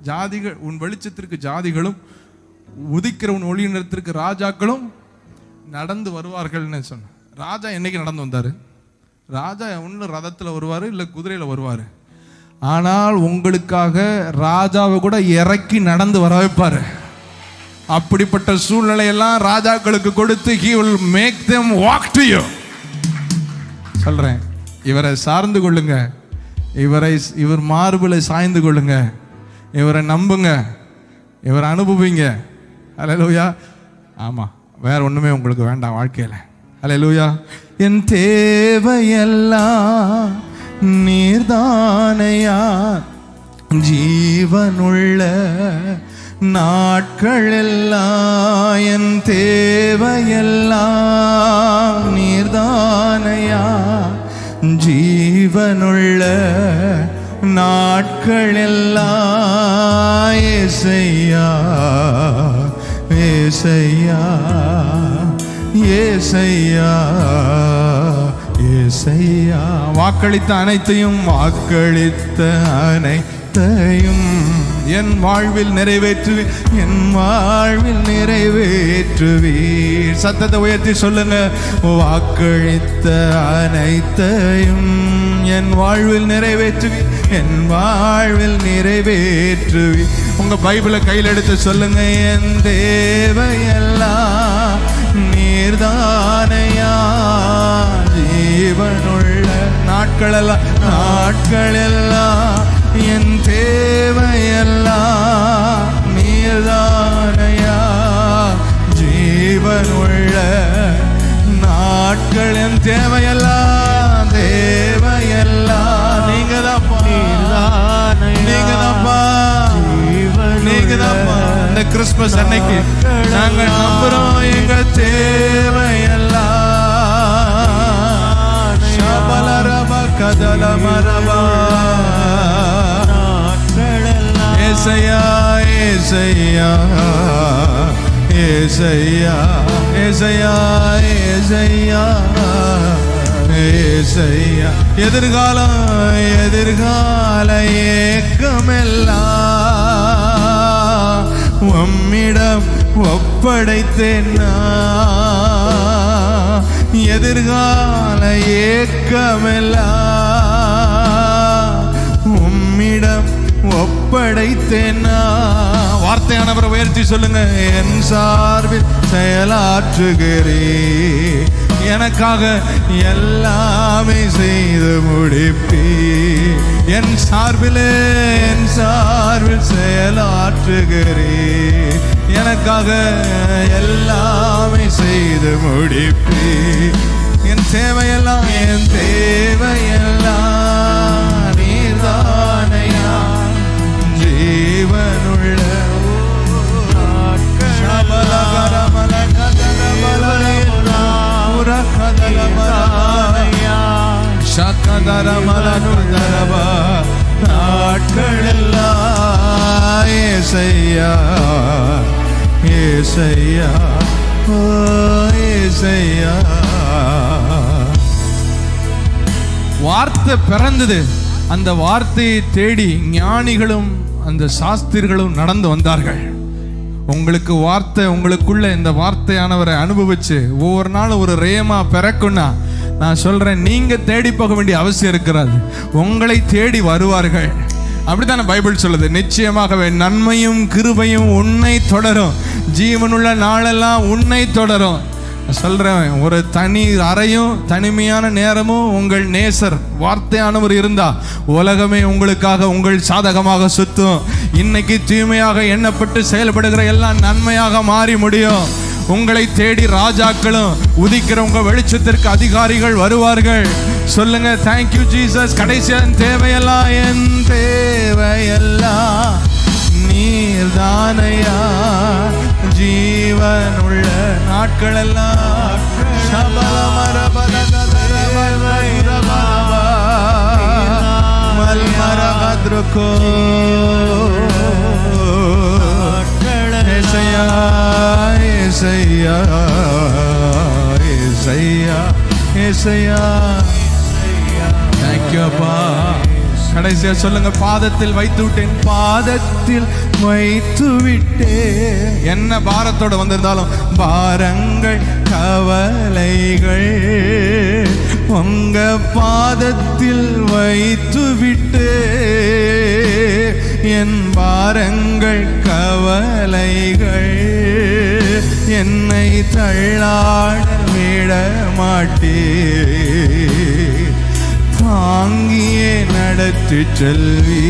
ஜாதிகள், உன் வெளிச்சத்திற்கு ஜாதிகளும் உதிக்கிற உன் ஒளி நிறத்திற்கு ராஜாக்களும் நடந்து வருவார்கள்னு சொன்னார். ராஜா என்னைக்கு நடந்து வந்தாரு? ராஜா ஒன்று ரதத்தில் வருவார், இல்லை குதிரையில் வருவார். ஆனால் உங்களுக்காக ராஜாவை கூட இறக்கி நடந்து வர வைப்பாரு. அப்படிப்பட்ட சூழ்நிலையெல்லாம் ராஜாக்களுக்கு கொடுத்து he will make them walk to you. சொல்றேன், இவரை சார்ந்து கொள்ளுங்க, இவர் மார்பிலை சாய்ந்து கொள்ளுங்க, இவரை நம்புங்க, இவரை அனுபவிங்க. அல்லேலூயா. ஆமா, வேற ஒண்ணுமே உங்களுக்கு வேண்டாம் வாழ்க்கையில. அல்லேலூயா. என் தேவையெல்லாம் நீர்தானையா, ஜீவனுள்ள நாட்களெல்லாம் என் தேவையெல்லாம் நீர்தானையா, ஜீவனுள்ள நாட்களெல்லாம் ஏசையா ஏசையா ஏசையா ஏசையா. வாக்களித்த அனைத்தையும் என் வாழ்வில் நிறைவேற்றுவீர், என் வாழ்வில் நிறைவேற்றுவீர். சத்தத்தை உயர்த்தி சொல்லுங்க, வாக்களித்த அனைத்தையும் என் வாழ்வில் நிறைவேற்றுவீர், என் வாழ்வில் நிறைவேற்றுவீர். உங்க பைபிளை கையில் எடுத்து சொல்லுங்க, என் தேவையெல்லாம் நீர்தானையா, ஜீவனுள்ள நாட்களெல்லாம் என் தேவையெல்லாம் நீர்தானையா, ஜீவனுள்ள நாட்கள் என் தேவையெல்லாம் நீங்க தான்ப்பா, நீங்க தான்ப்பா, நீங்க தான்ப்பா. இந்த கிறிஸ்துமஸ் அன்னைக்கு நாங்க நம்புறோம், எங்க தேவையெல்லாம் ஷபலரபா கதலமரபா ஏசையா ஏசையா ஏசையா ஏசையா ஏசையா ஏசையா. எதிர்கால ஏக்கமெல்லாம் உம்மிடம் ஒப்படைத்தேன் நான், எதிர்கால ஏக்கமெல்லாம் உம்மிடம் ஒப்படைத்தேனா. வார்த்தையானவரை உயர்த்தி சொல்லுங்க, என் சார்பில் செயலாற்றுகிறே, எனக்காக எல்லாமே செய்து முடிப்பே, என் சார்பில் செயலாற்றுகிறே, எனக்காக எல்லாமே செய்து முடிப்பே. என் தேவையெல்லாம் நீர்தானையா, ஜீவனுள்ள நாட்களெல்லாம் ஏசையா ஏசையா ஏசையா. வார்த்தை பிறந்தது, அந்த வார்த்தையை தேடி ஞானிகளும் அந்த சாஸ்திரிகளும் நடந்து வந்தார்கள். உங்களுக்கு வார்த்தை, உங்களுக்குள்ள இந்த வார்த்தையானவரை அனுபவிச்சு ஒவ்வொரு நாளும் ஒரு ரேமா பிறக்குன்னா, நான் சொல்றேன், நீங்க தேடி போக வேண்டிய அவசியம் இருக்கிறது, உங்களை தேடி வருவார்கள். அப்படித்தானே பைபிள் சொல்லுது. நிச்சயமாகவே நன்மையும் கிருபையும் உன்னை தொடரும், ஜீவனுள்ள நாளெல்லாம் உன்னை தொடரும். சொல்றேன், ஒரு தனி அறையும் தனிமையான நேரமும் உங்கள் நேசர் வார்த்தையானவர் இருந்தா உலகமே உங்களுக்காக உங்கள் சாதகமாக சுத்தும். இன்னைக்கு தீமையாக எண்ணப்பட்டு செயல்படுகிற எல்லாம் நன்மையாக மாறி முடியும். உங்களை தேடி ராஜாக்களும் உதிக்கிற உங்க வெளிச்சத்திற்கு அதிகாரிகள் வருவார்கள். சொல்லுங்க, தேங்க்யூ ஜீசஸ். கடைசியா என் தேவையெல்லாம் நீர்தானையா, ஜீவனுள்ள நாட்களெல்லாம் தேங்க்யூ அப்பா. கடைசியா சொல்லுங்க, பாதத்தில் வைத்து விட்டேன், பாதத்தில் வைத்து விட்டேன். என்ன பாரத்தோட வந்திருந்தாலும், பாரங்கள் கவலைகள் உங்க பாதத்தில் வைத்து விட்டேன். என் பாரங்கள் கவலைகள் என்னை தள்ளாட விட மாட்டே, தாங்கியே நடத்தி செல்வி,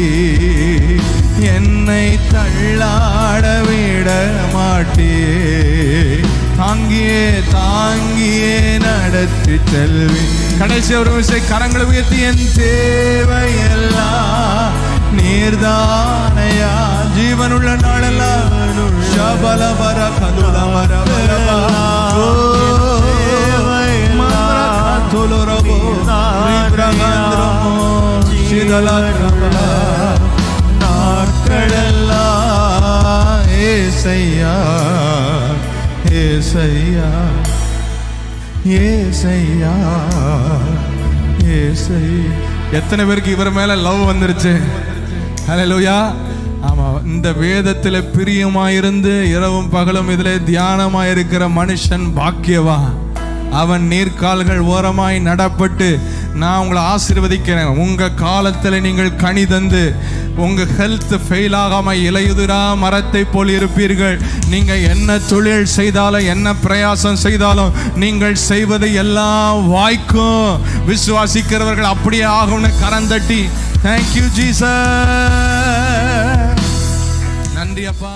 என்னை தள்ளாட விட மாட்டே, தாங்கியே நடத்தி செல்வி. கடைசி ஒரு விஷயம், கரங்களை உயர்த்தி என் தேவையெல்லாம் நீர்தானையா, ஜீவனுள்ள நாளெல்லாம் ஷபலபர கதுலமர நாட்களெல்லாம் ஏசையா ஏசையா ஏசையா ஏசையா. எத்தனை பேருக்கு இவர் மேல லவ் வந்துருச்சு? ஹல்லேலூயா. ஆமா, இந்த வேதத்துல பிரியமாயிருந்து இரவும் பகலும் இதுல தியானமாயிருக்கிற மனுஷன் பாக்கியவா. அவன் நீர்க்கால்கள் ஓரமாய் நடப்பட்டு, நான் உங்களை ஆசீர்வதிக்கிறேன். உங்க காலத்தில் நீங்கள் கனி தந்து உங்க ஹெல்த் ஃபெயில் ஆகாம இலையுதிரா மரத்தை போல் இருப்பீர்கள். நீங்க என்ன தொழில் செய்தாலும் என்ன பிரயாசம் செய்தாலும் நீங்கள் செய்வது எல்லாம் வாய்க்கும். விசுவாசிக்கிறவர்கள் அப்படியே ஆகும்னு கரந்தட்டி தேங்க்யூ ஜீசஸ். நன்றி அப்பா.